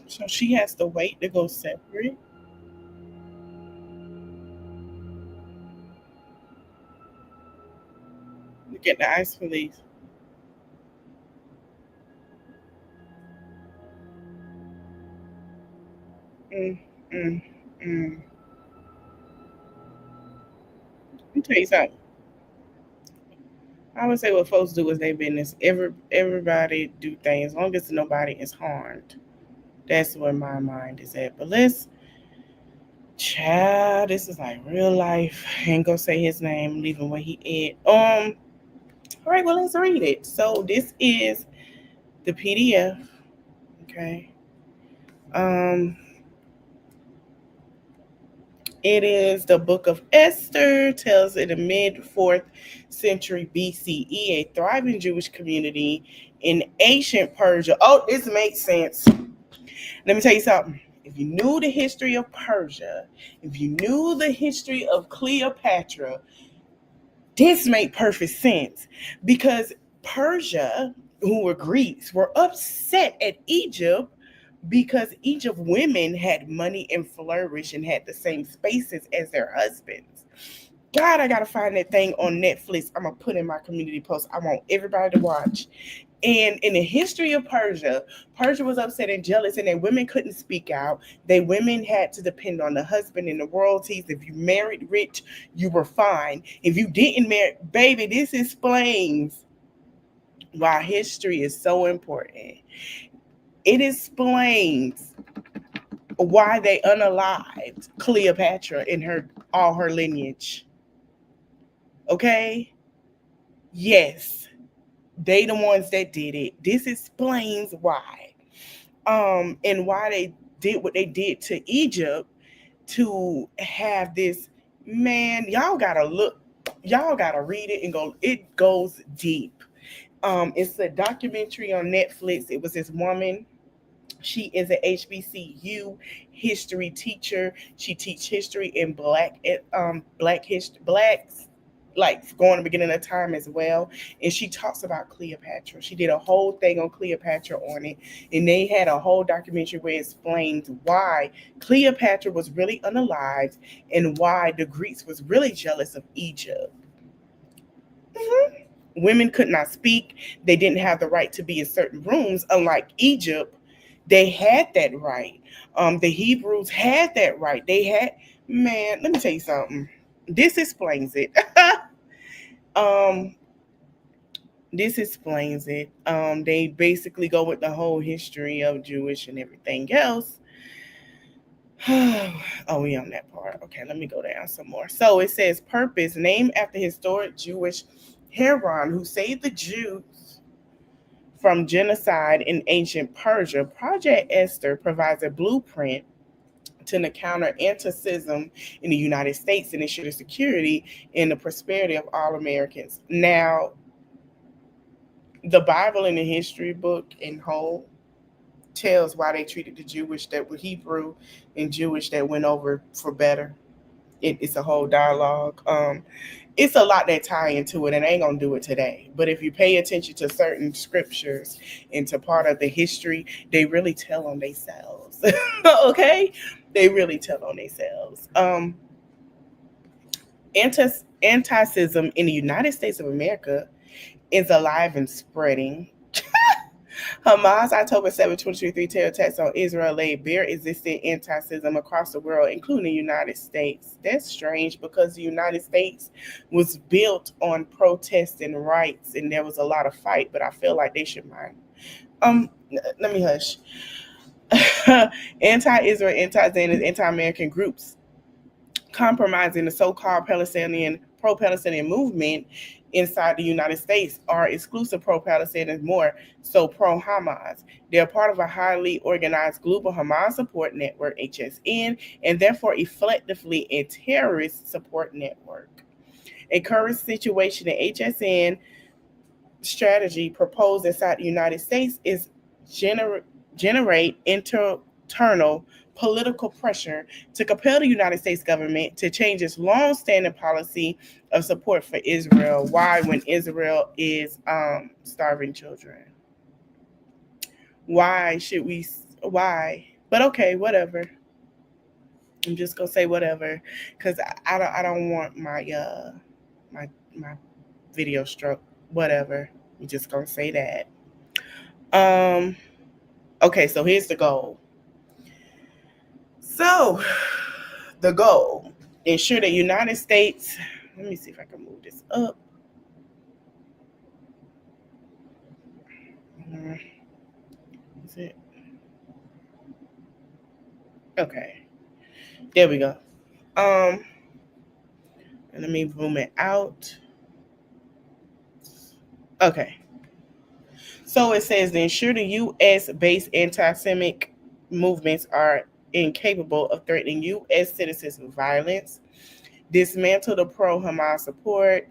So she has to wait to go separate. Look at the ice police. Mm, mm, mm. Let me tell you something. I would say what folks do is their business. Everybody do things as long as nobody is harmed. That's where my mind is at. But let's, child, this is like real life. Ain't gonna say his name, leave him where he at. All right, well let's read it. So this is the PDF. Okay. Um, it is the book of Esther, tells in the mid 4th century BCE, a thriving Jewish community in ancient Persia. Oh, this makes sense. Let me tell you something. If you knew the history of Persia, if you knew the history of Cleopatra, this made perfect sense because Persia, who were Greeks, were upset at Egypt because Egypt women had money and flourish and had the same spaces as their husbands. God, I gotta find that thing on Netflix. I'm gonna put in my community post. I want everybody to watch. And in the history of Persia, Persia was upset and jealous, and their women couldn't speak out. They women had to depend on the husband and the royalties. If you married rich, you were fine. If you didn't marry, baby, this explains why history is so important. It explains why they unalived Cleopatra and her all her lineage. Okay? Yes, they the ones that did it. This explains why. And why they did what they did to Egypt to have this, man, y'all gotta read it and go, it goes deep. It's a documentary on Netflix. It was this woman. She is an HBCU history teacher. She teach history in black history, blacks, like going to the beginning of time as well. And she talks about Cleopatra. She did a whole thing on Cleopatra on it, and they had a whole documentary where it explains why Cleopatra was really unalived and why the Greeks was really jealous of Egypt. Mhm. Women could not speak. They didn't have the right to be in certain rooms. Unlike Egypt, they had that right. The Hebrews had that right. They had, man, let me tell you something. This explains it. um, this explains it. They basically go with the whole history of Jewish and everything else. Oh, we on that part. Okay, let me go down some more. So it says purpose, named after historic Jewish Heron who saved the Jews from genocide in ancient Persia. Project Esther provides a blueprint to counter anti-Semitism in the United States and ensure the security and the prosperity of all Americans. Now, the Bible and the history book in whole tells why they treated the Jewish that were Hebrew and Jewish that went over for better. It's a whole dialogue. It's a lot that tie into it, and I ain't gonna do it today. But if you pay attention to certain scriptures and to part of the history, they really tell on themselves. Okay, they really tell on themselves. Anti anticism in the United States of America is alive and spreading. Hamas October 7, 2023 terror attacks on Israel laid bare existing anti-Semitism across the world, including the United States. That's strange because the United States was built on protest and rights, and there was a lot of fight, but I feel like they should mind. Let me hush. Anti-Israel, anti-Zionist, anti-American groups compromising the so-called Palestinian pro-Palestinian movement inside the United States are exclusive pro-Palestinian and more so pro-Hamas. They are part of a highly organized global Hamas support network, HSN, and therefore effectively a terrorist support network. A current situation in HSN strategy proposed inside the United States is generate internal political pressure to compel the United States government to change its long-standing policy of support for Israel. Why, when Israel is starving children? Why should we? Why? But okay, whatever. I'm just gonna say whatever, because I don't want my video struck. Whatever. I'm just gonna say that. Um. Okay, so here's the goal. So, the goal: ensure the United States. Let me see if I can move this up. Is it? Okay. There we go. Um, and let me zoom it out. Okay. So it says to ensure the U.S. based anti Semitic movements are incapable of threatening U.S. citizens with violence, dismantle the pro Hamas support,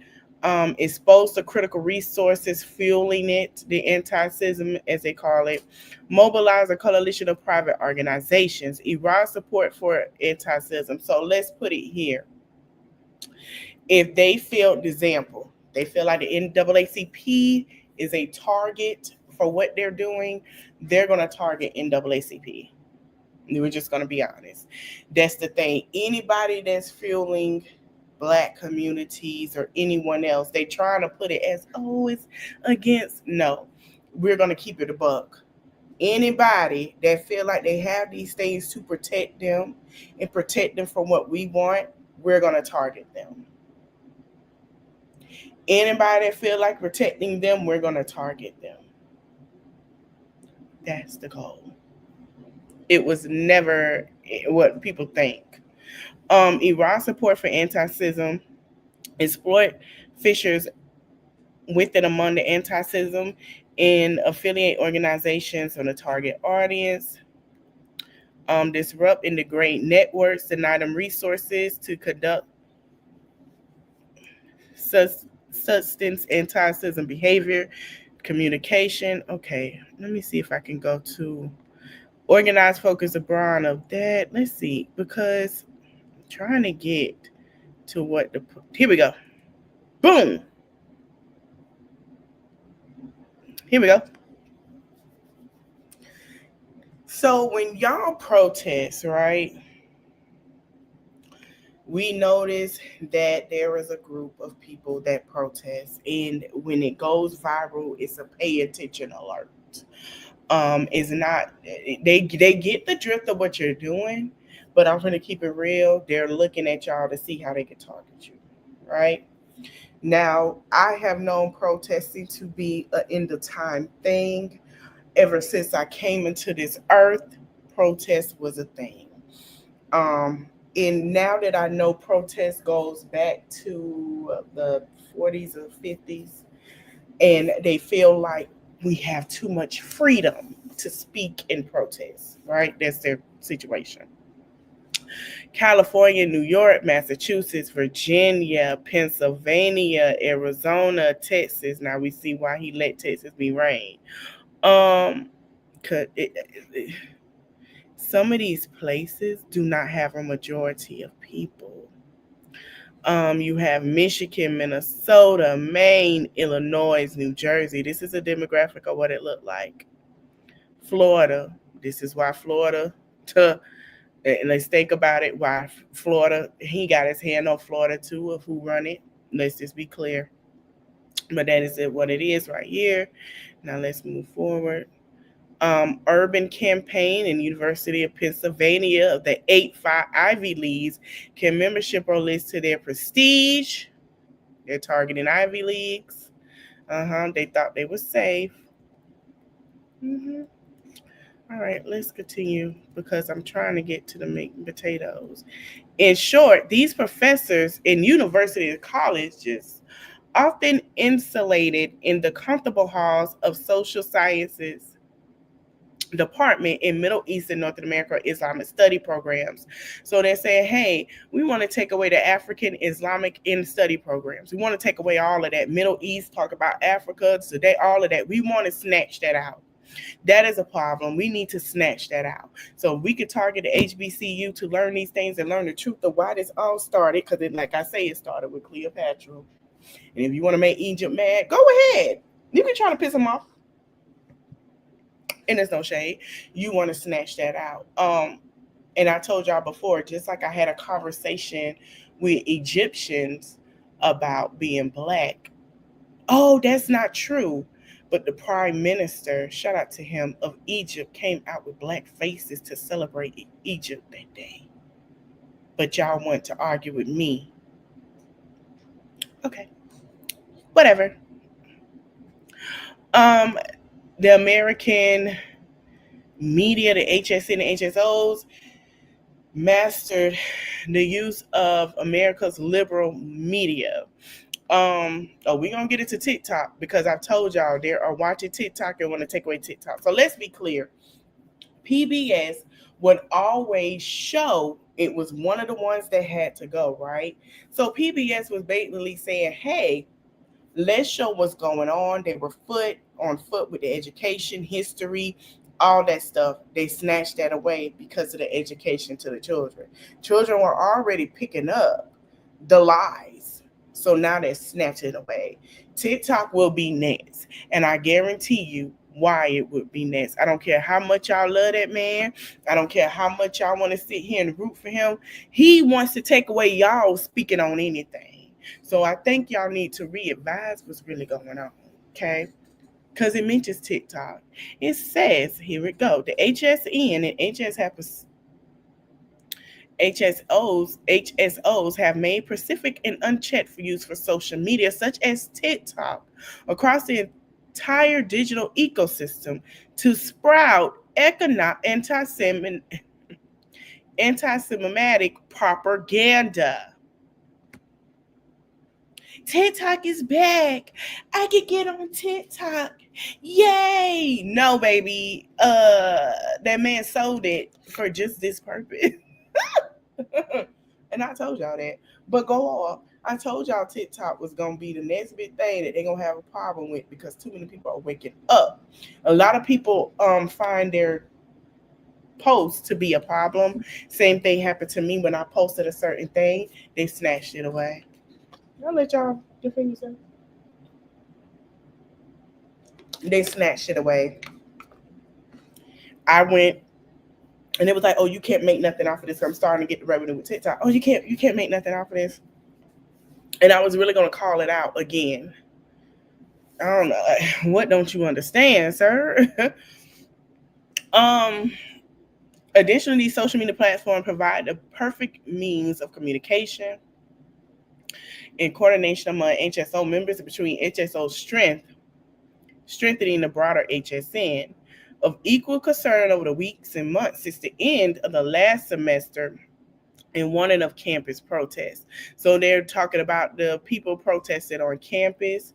expose the critical resources fueling it, the anti Semitism, as they call it, mobilize a coalition of private organizations, Iran support for anti Semitism. So let's put it here. If they feel, example, they feel like the NAACP is a target for what they're doing, they're going to target NAACP. We're just going to be honest. That's the thing. Anybody that's fueling Black communities or anyone else, they trying to put it as, oh, it's against. No, we're going to keep it a buck. Anybody that feel like they have these things to protect them and protect them from what we want, we're going to target them. Anybody that feel like protecting them, we're going to target them. That's the goal. It was never what people think. Iran support for anti-Semitism, exploit fissures within among the anti-Semitism and affiliate organizations on the target audience, disrupt and degrade networks, deny them resources to conduct substance anti-Semitism behavior, communication. Okay, let me see if I can go to organized focus abroad of that. Let's see, because I'm trying to get to what the, here we go. Boom. Here we go. So when y'all protest, right, we notice that there is a group of people that protest, and when it goes viral, it's a pay attention alert. It's not, they get the drift of what you're doing, but I'm gonna keep it real. They're looking at y'all to see how they can target you, right? Now, I have known protesting to be an end of time thing. Ever since I came into this earth, protest was a thing. And now that I know protest goes back to the 40s or 50s, and they feel like we have too much freedom to speak and protest, right? That's their situation. California, New York, Massachusetts, Virginia, Pennsylvania, Arizona, Texas. Now we see why he let Texas be rain. Cause some of these places do not have a majority of people. You have Michigan, Minnesota, Maine, Illinois, New Jersey. This is a demographic of what it looked like. Florida. This is why Florida, and let's think about it, why Florida, he got his hand on Florida too, of who run it. Let's just be clear. But that is it, what it is right here. Now let's move forward. Urban Campaign and University of Pennsylvania of the 8-5 Ivy Leagues can membership or list to their prestige. They're targeting Ivy Leagues. They thought they were safe. All right, let's continue because I'm trying to get to the meat and potatoes. In short, these professors in university and colleges often insulated in the comfortable halls of social sciences department in Middle East and North America Islamic study programs. So they're saying, hey, we want to take away the African Islamic in study programs. We want to take away all of that. Middle East, talk about Africa, today, all of that. We want to snatch that out. That is a problem. We need to snatch that out. So we could target the HBCU to learn these things and learn the truth of why this all started. Because, like I say, it started with Cleopatra. And if you want to make Egypt mad, go ahead. You can try to piss them off. And there's no shade. You want to snatch that out. And I told y'all before, just like I had a conversation with Egyptians about being Black. Oh, that's not true. But the prime minister, shout out to him, of Egypt came out with black faces to celebrate Egypt that day. But y'all want to argue with me. Okay, whatever. Um, the American media, the HSN and HSOs, mastered the use of America's liberal media. We're gonna get into TikTok because I've told y'all they are watching TikTok and want to take away TikTok. So let's be clear. PBS would always show it was one of the ones that had to go, right? So PBS was basically saying, hey, let's show what's going on. They were on foot with the education, history, all that stuff. They snatched that away because of the education to the children. Children were already picking up the lies. So now they're snatching it away. TikTok will be next. And I guarantee you why it would be next. I don't care how much y'all love that man. I don't care how much y'all want to sit here and root for him. He wants to take away y'all speaking on anything. So I think y'all need to readvise what's really going on, okay? Because it mentions TikTok. It says, here we go, the HSN and HSOs have made Pacific and unchecked for use for social media, such as TikTok, across the entire digital ecosystem to sprout anti-Semitic propaganda. TikTok is back. I could get on TikTok. Yay! No, baby. That man sold it for just this purpose. And I told y'all that. But go off. I told y'all TikTok was gonna be the next big thing that they're gonna have a problem with because too many people are waking up. A lot of people find their posts to be a problem. Same thing happened to me when I posted a certain thing. They snatched it away. I'll let y'all defend yourself. They snatched it away. I went and it was like, oh, you can't make nothing off of this. I'm starting to get the revenue with TikTok. Oh, you can't make nothing off of this. And I was really gonna call it out again. I don't know. What don't you understand, sir? um Additionally, social media platforms provide the perfect means of communication and coordination among HSO members between HSO strengthening the broader HSN. Of equal concern over the weeks and months since the end of the last semester and warning of campus protests. So they're talking about the people protested on campus.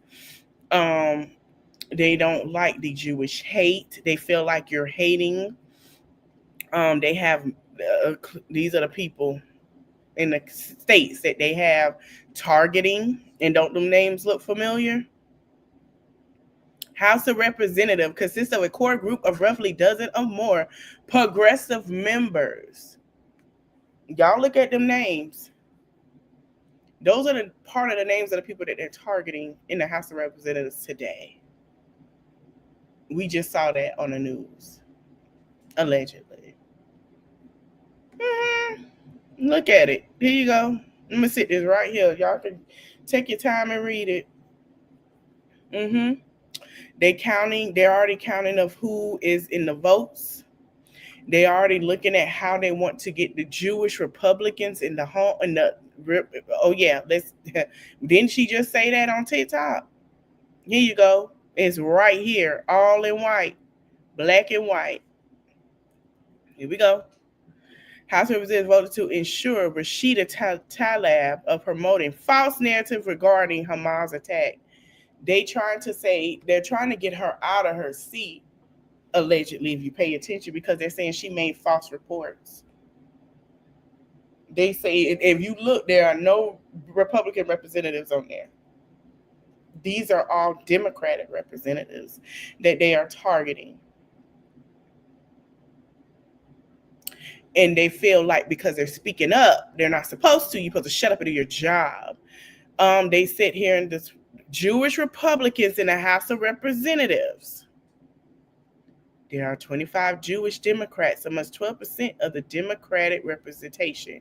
They don't like the Jewish hate. They feel like you're hating. They have these are the people in the states that they have targeting. And don't them names look familiar? House of Representatives consists of a core group of roughly a dozen or more progressive members. Y'all look at them names. Those are the part of the names of the people that they're targeting in the House of Representatives today. We just saw that on the news, allegedly. Look at it. Here you go. I'm gonna sit this right here. Y'all can take your time and read it. They're already counting of who is in the votes. They already looking at how they want to get the Jewish Republicans in the home. Oh yeah, let's. Didn't she just say that on TikTok? Here you go. It's right here, all in white, black and white. Here we go. House Representatives voted to ensure Rashida Tlaib of promoting false narrative regarding Hamas attack. They're trying to get her out of her seat, allegedly, if you pay attention, because they're saying she made false reports. They say, if you look, there are no Republican representatives on there. These are all Democratic representatives that they are targeting. And they feel like because they're speaking up, they're not supposed to. You're supposed to shut up and do your job. They sit here in this Jewish Republicans in the House of Representatives. There are 25 Jewish Democrats, almost 12% of the Democratic representation,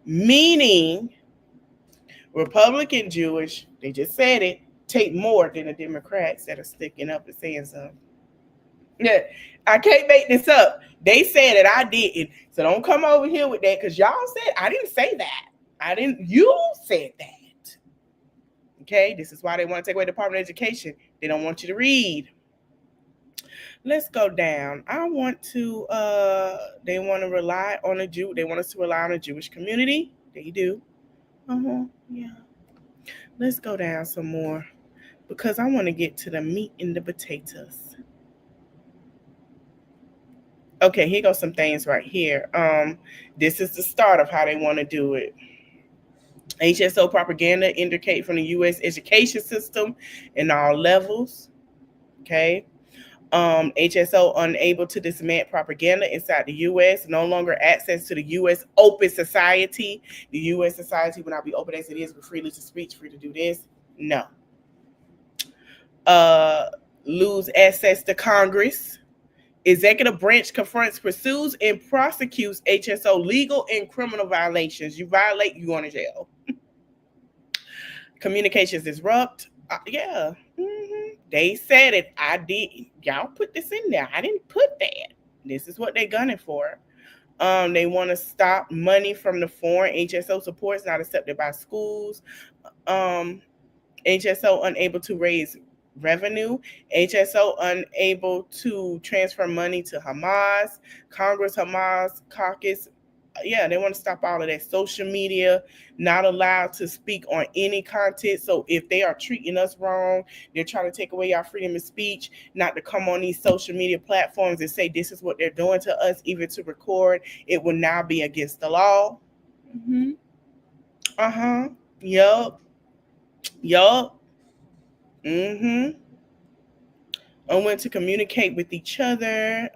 meaning Republican Jewish, they just said it, take more than the Democrats that are sticking up and saying something. Yeah, I can't make this up. They said that I didn't. So don't come over here with that because y'all said I didn't say that. I didn't. You said that. Okay, this is why they want to take away the Department of Education. They don't want you to read. Let's go down. I want to they want to rely on a Jew. They want us to rely on a Jewish community. They do. Yeah. Let's go down some more because I want to get to the meat and the potatoes. Okay, here goes some things right here. This is the start of how they want to do it. HSO propaganda indicate from the U.S. education system in all levels. Okay. HSO unable to dismantle propaganda inside the U.S. No longer access to the U.S. open society. The U.S. society will not be open as it is with freely to speech, free to do this. No. Lose access to Congress. Executive branch confronts, pursues, and prosecutes HSO legal and criminal violations. You violate, you going to jail. Communications disrupt. Yeah. They said it. I did. Y'all put this in there. I didn't put that. This is what they're gunning for. They want to stop money from the foreign HSO supports not accepted by schools. HSO unable to raise revenue. HSO unable to transfer money to Hamas. Congress, Hamas, caucus. Yeah, they want to stop all of that. Social media, not allowed to speak on any content. So if they are treating us wrong, they're trying to take away our freedom of speech, not to come on these social media platforms and say this is what they're doing to us, even to record. It will now be against the law. Yup. I went to communicate with each other.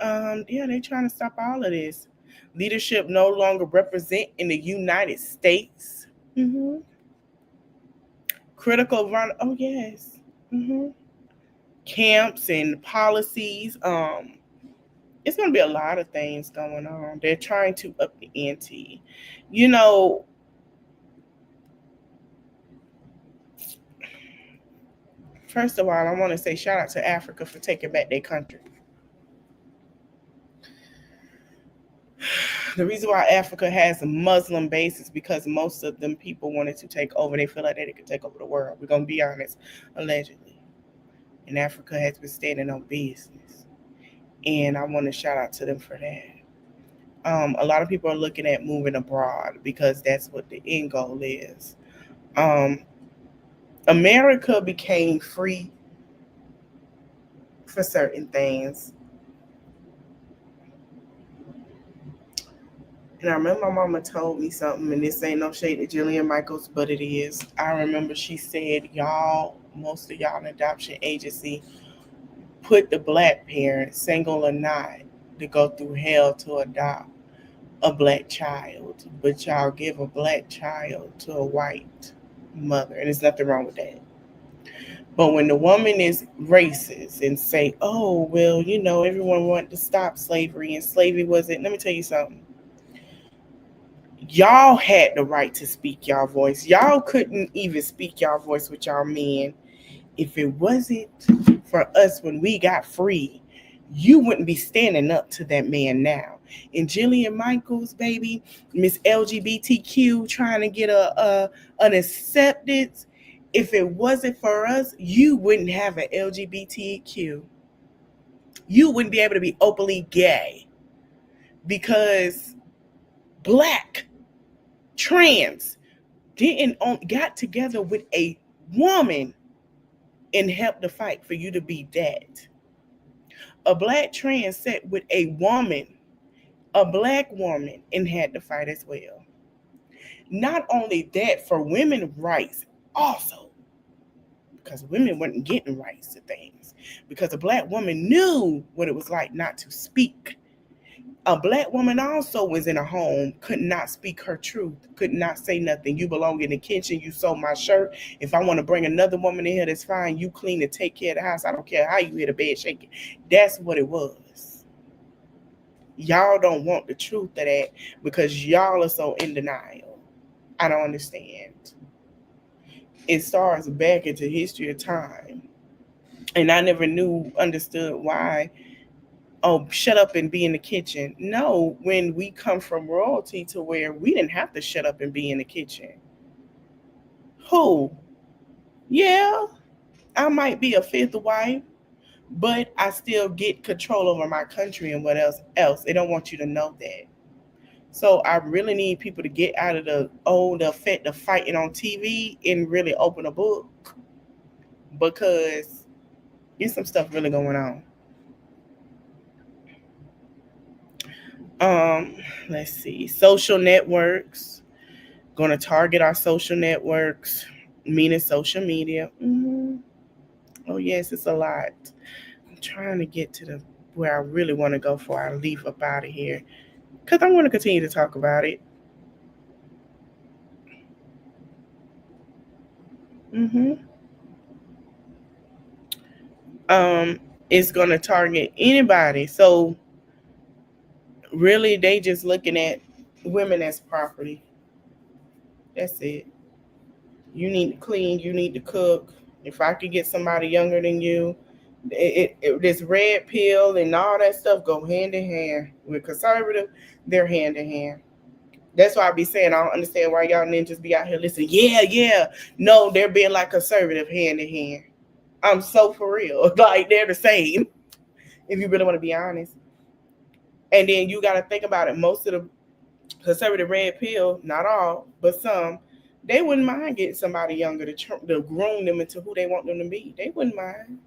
Yeah, they're trying to stop all of this. Leadership no longer represent in the United States. Critical run. Oh yes. Camps and policies. It's going to be a lot of things going on. They're trying to up the ante. You know, first of all, I want to say shout out to Africa for taking back their country. The reason why Africa has a Muslim base is because most of them people wanted to take over. They feel like they could take over the world. We're going to be honest, allegedly. And Africa has been standing on business. And I want to shout out to them for that. A lot of people are looking at moving abroad because that's what the end goal is. America became free for certain things. And I remember my mama told me something, and this ain't no shade to Jillian Michaels, but it is. I remember she said, y'all, most of y'all in adoption agency, put the black parent, single or not, to go through hell to adopt a black child. But y'all give a black child to a white mother, and there's nothing wrong with that. But when the woman is racist and say, oh, well, you know, everyone wanted to stop slavery and slavery wasn't, let me tell you something. Y'all had the right to speak y'all voice. Y'all couldn't even speak y'all voice with y'all men. If it wasn't for us when we got free, you wouldn't be standing up to that man now. And Jillian Michaels, baby, Miss LGBTQ trying to get an acceptance. If it wasn't for us, you wouldn't have an LGBTQ. You wouldn't be able to be openly gay because black trans got together with a woman and helped to fight for you to be that. A black trans sat with a woman, a black woman, and had to fight as well. Not only that, for women's rights also, because women weren't getting rights to things, because a black woman knew what it was like not to speak. A black woman also was in a home, could not speak her truth, could not say nothing. You belong in the kitchen, you sew my shirt. If I want to bring another woman in here, that's fine. You clean and take care of the house. I don't care how you hear the bed shaking. That's what it was. Y'all don't want the truth of that because y'all are so in denial. I don't understand. it starts back into history of time. And I never understood why, oh, shut up and be in the kitchen. No, when we come from royalty to where we didn't have to shut up and be in the kitchen. Who? Yeah, I might be a fifth wife, but I still get control over my country and what else. They don't want you to know that. So I really need people to get out of the effect of fighting on TV and really open a book, because there's some stuff really going on. Um, let's see. Social networks. Going to target our social networks, meaning social media. Oh yes, it's a lot. I'm trying to get to the where I really want to go before I leave up out of here, because I want to continue to talk about it. hmm Um, it's going to target anybody. So really, they just looking at women as property. That's it. You need to clean. You need to cook. If I could get somebody younger than you, this red pill and all that stuff go hand in hand with conservative. They're hand in hand. That's why I be saying I don't understand why y'all ninjas be out here listening. Yeah, yeah. No, they're being like conservative hand in hand. I'm so for real. Like they're the same. If you really want to be honest. And then you got to think about it. Most of the conservative red pill, not all, but some, they wouldn't mind getting somebody younger to groom them into who they want them to be. They wouldn't mind.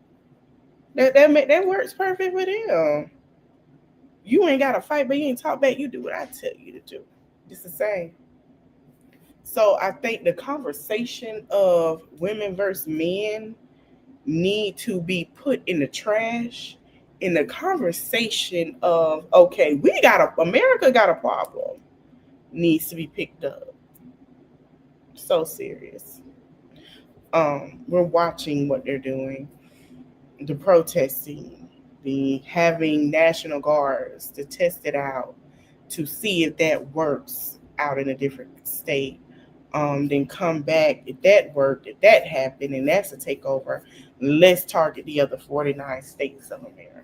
That works perfect with them. You ain't got to fight, but you ain't talk back. You do what I tell you to do. It's the same. So I think the conversation of women versus men need to be put in the trash. In the conversation of, okay, America got a problem, needs to be picked up. So serious. We're watching what they're doing, the protesting, the having national guards to test it out, to see if that works out in a different state. Then come back if that worked, if that happened, and that's a takeover. Let's target the other 49 states of America.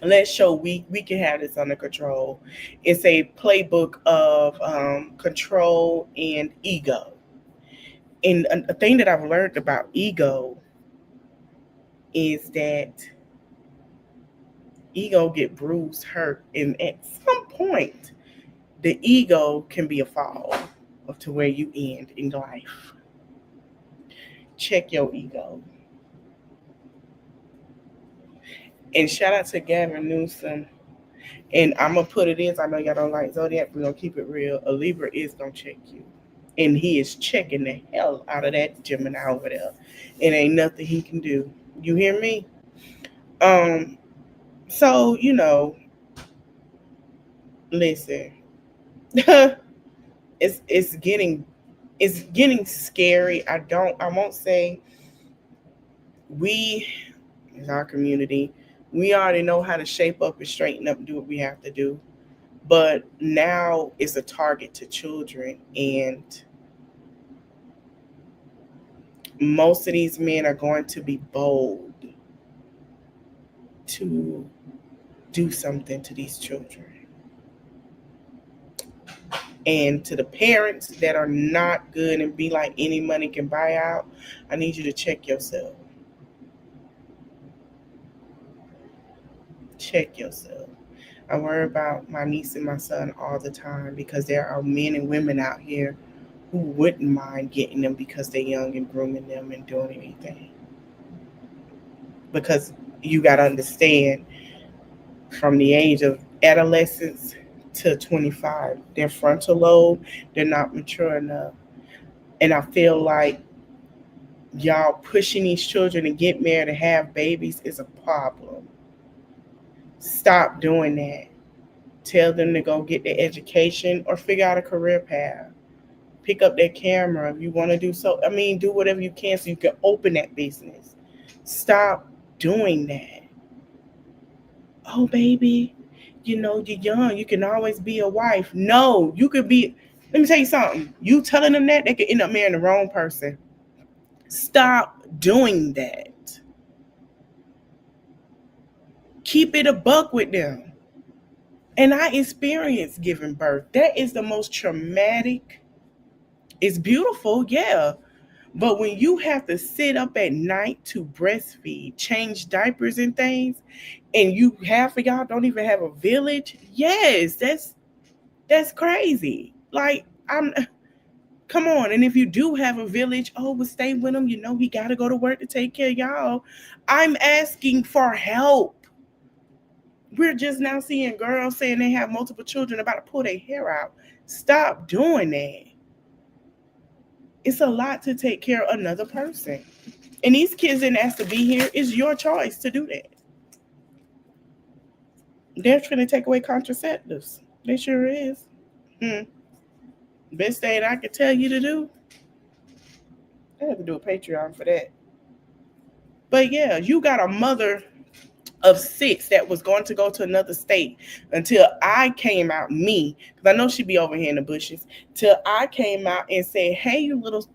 Let's show we can have this under control. It's a playbook of control and ego. And a thing that I've learned about ego is that ego get bruised, hurt, and at some point, the ego can be a fall of to where you end in life. Check your ego. And shout out to Gavin Newsom. And I'm gonna put it in. I know y'all don't like Zodiac. We're gonna keep it real. A Libra is gonna check you, and he is checking the hell out of that Gemini over there. It ain't nothing he can do. You hear me? Um. So listen. it's getting scary. I won't say we as our community, we already know how to shape up and straighten up and do what we have to do. But now it's a target to children, and most of these men are going to be bold to do something to these children. And to the parents that are not good and be like any money can buy out, I need you to check yourself. Check yourself. I worry about my niece and my son all the time because there are men and women out here who wouldn't mind getting them because they're young and grooming them and doing anything. Because you got to understand, from the age of adolescence to 25, their frontal lobe, they're not mature enough. And I feel like y'all pushing these children to get married and have babies is a problem. Stop doing that. Tell them to go get their education or figure out a career path. Pick up that camera if you want to do so. I mean, do whatever you can so you can open that business. Stop doing that. Oh, baby, you're young. You can always be a wife. No, you could be. Let me tell you something. You telling them that, they could end up marrying the wrong person. Stop doing that. Keep it a buck with them. And I experienced giving birth. That is the most traumatic. It's beautiful, yeah. But when you have to sit up at night to breastfeed, change diapers and things, and you half of y'all don't even have a village, yes, that's crazy. Like I'm come on. And if you do have a village, oh, well, stay with him. You know he gotta go to work to take care of y'all. I'm asking for help. We're just now seeing girls saying they have multiple children about to pull their hair out. Stop doing that. It's a lot to take care of another person. And these kids didn't ask to be here. It's your choice to do that. They're trying to take away contraceptives. They sure is. Hmm. Best thing I could tell you to do. I have to do a Patreon for that. But yeah, you got a mother of 6 that was going to go to another state until I came out, me, because I know she'd be over here in the bushes, till I came out and said, hey, you little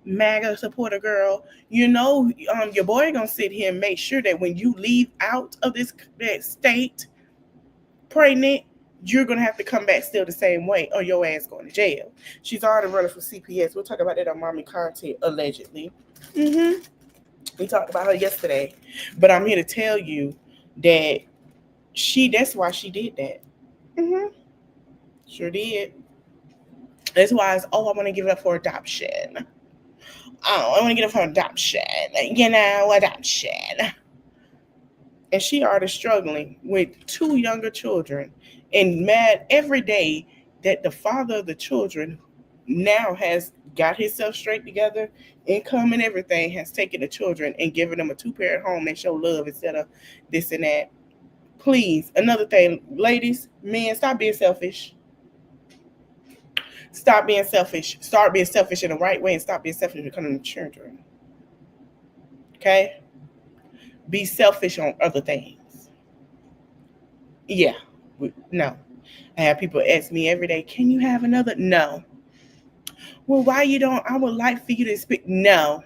MAGA supporter girl, you know, your boy gonna sit here and make sure that when you leave out of that state pregnant, you're gonna have to come back still the same way, or your ass going to jail. She's already running for CPS. We'll talk about that on Mommy Content, allegedly. We talked about her yesterday, but I'm here to tell you that that's why she did that. Sure did. That's why it's, oh, I want to give it up for adoption. Oh, I want to get up for adoption. Adoption. And she already struggling with 2 younger children and mad every day that the father of the children now has got himself straight together, income and everything, has taken the children and given them a 2-parent home. They show love instead of this and that. Please, another thing, ladies, men, stop being selfish. Stop being selfish. Start being selfish in the right way and stop being selfish becoming children. Okay? Be selfish on other things. Yeah. No. I have people ask me every day, can you have another? No. Well, why you don't? I would like for you to speak. No.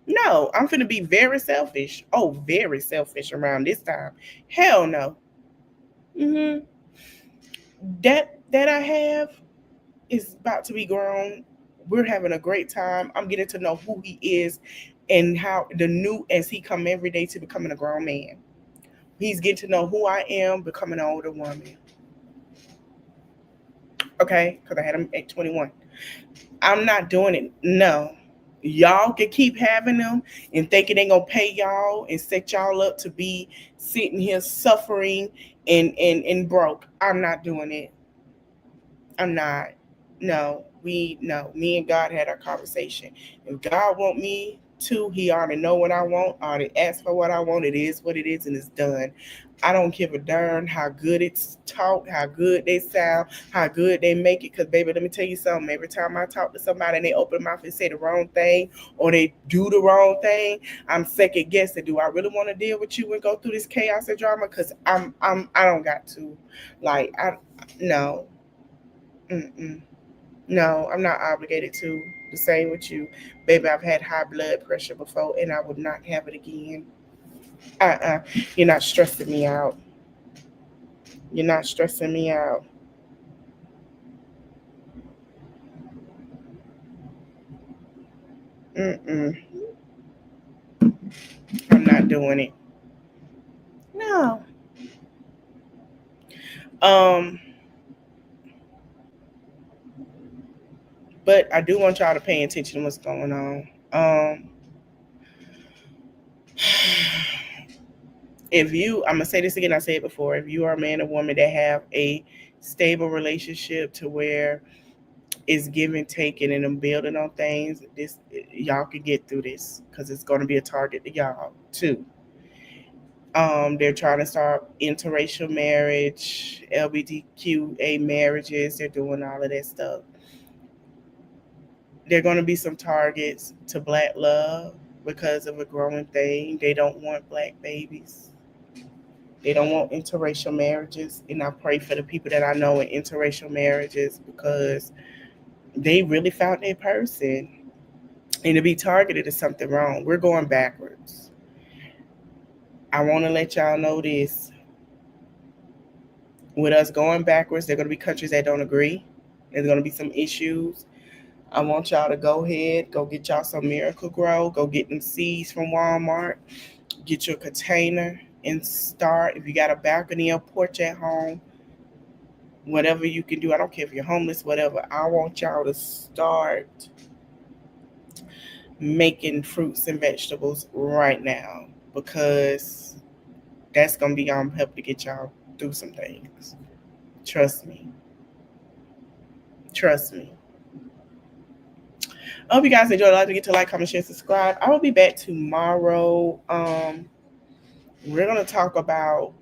No. I'm going to be very selfish. Oh, very selfish around this time. Hell no. That I have is about to be grown. We're having a great time. I'm getting to know who he is and how the new as he come every day to becoming a grown man. He's getting to know who I am, becoming an older woman. Okay, because I had him at 21. I'm not doing it. No. Y'all can keep having them and thinking they gonna pay y'all and set y'all up to be sitting here suffering and broke. I'm not doing it. I'm not. No, me and God had our conversation. If God want me to, he already know what I want. I already asked for what I want. It is what it is and it's done. I don't give a darn how good it's taught, how good they sound, how good they make it. Because, baby, let me tell you something. Every time I talk to somebody and they open their mouth and say the wrong thing or they do the wrong thing, I'm second guessing. Do I really want to deal with you and go through this chaos and drama? Because I don't got to. Like, no. Mm-mm. No, I'm not obligated to. The same with you. Baby, I've had high blood pressure before and I would not have it again. You're not stressing me out. You're not stressing me out. Mm-mm. I'm not doing it. No. Um, but I do want y'all to pay attention to what's going on. I'm gonna say this again, I said it before, if you are a man or woman that have a stable relationship to where it's giving, taking, and I'm building on things, this y'all can get through this because it's gonna be a target to y'all too. They're trying to start interracial marriage, LGBTQA marriages, they're doing all of that stuff. There are going to be some targets to Black love because of a growing thing. They don't want Black babies. They don't want interracial marriages. And I pray for the people that I know in interracial marriages because they really found their person. And to be targeted is something wrong. We're going backwards. I want to let y'all know this. With us going backwards, there are going to be countries that don't agree. There's going to be some issues. I want y'all to go ahead, go get y'all some Miracle Grow, go get them seeds from Walmart, get your container and start. If you got a balcony or porch at home, whatever you can do, I don't care if you're homeless, whatever. I want y'all to start making fruits and vegetables right now, because that's going to be help to get y'all through some things. Trust me. Trust me. I hope you guys enjoyed. I'd like to get to like, comment, share, subscribe. I will be back tomorrow. We're going to talk about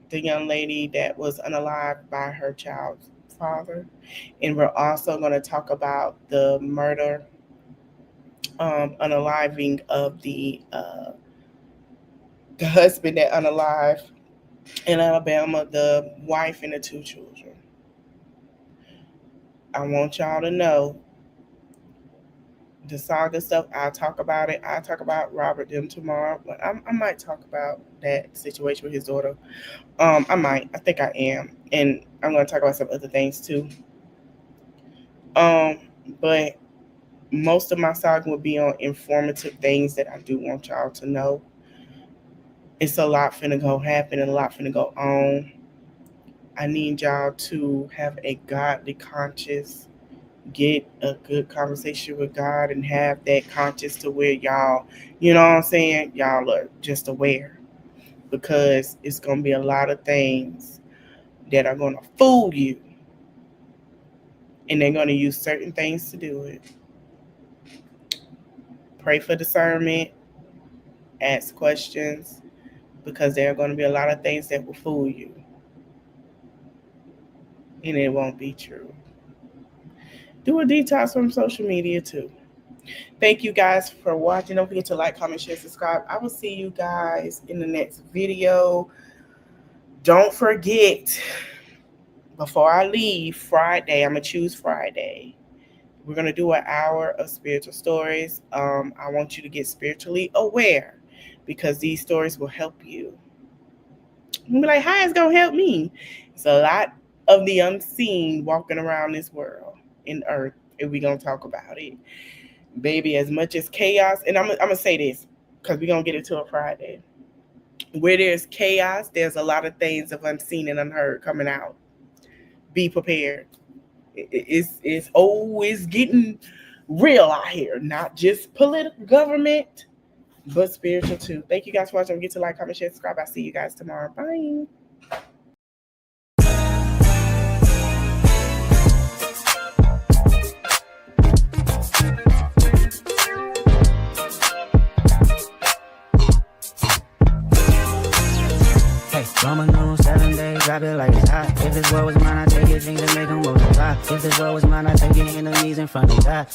the young lady that was unalived by her child's father. And we're also going to talk about the murder, unaliving of the husband that unalived in Alabama, the wife and the 2 children. I want y'all to know the saga stuff. I'll talk about it. I'll talk about Robert them tomorrow, but I might talk about that situation with his daughter. I might. I think I am, and I'm going to talk about some other things too. But most of my saga will be on informative things that I do want y'all to know. It's a lot finna go happen and a lot finna go on. I need y'all to have a godly conscience, get a good conversation with God, and have that conscience to where y'all, you know what I'm saying? Y'all are just aware, because it's going to be a lot of things that are going to fool you, and they're going to use certain things to do it. Pray for discernment, ask questions, because there are going to be a lot of things that will fool you, and it won't be true. Do a detox from social media too. Thank you guys for watching. Don't forget to like, comment, share, subscribe. I will see you guys in the next video. Don't forget, before I leave Friday, I'm going to choose Friday. We're going to do an hour of spiritual stories. I want you to get spiritually aware, because these stories will help you. You'll be like, how is it going to help me? It's a lot of the unseen walking around this world in earth, and we're going to talk about it. Baby, as much as chaos, and I'm going to say this, because we're going to get into it Friday. Where there's chaos, there's a lot of things of unseen and unheard coming out. Be prepared. It's always getting real out here, not just political, government, but spiritual too. Thank you guys for watching. Don't forget to like, comment, share, subscribe. I'll see you guys tomorrow. Bye. Roman on 7 days, drop it like it's hot. If this world was mine, I take your dreams and make them multiply. If this world was mine, I take your enemies in front of God.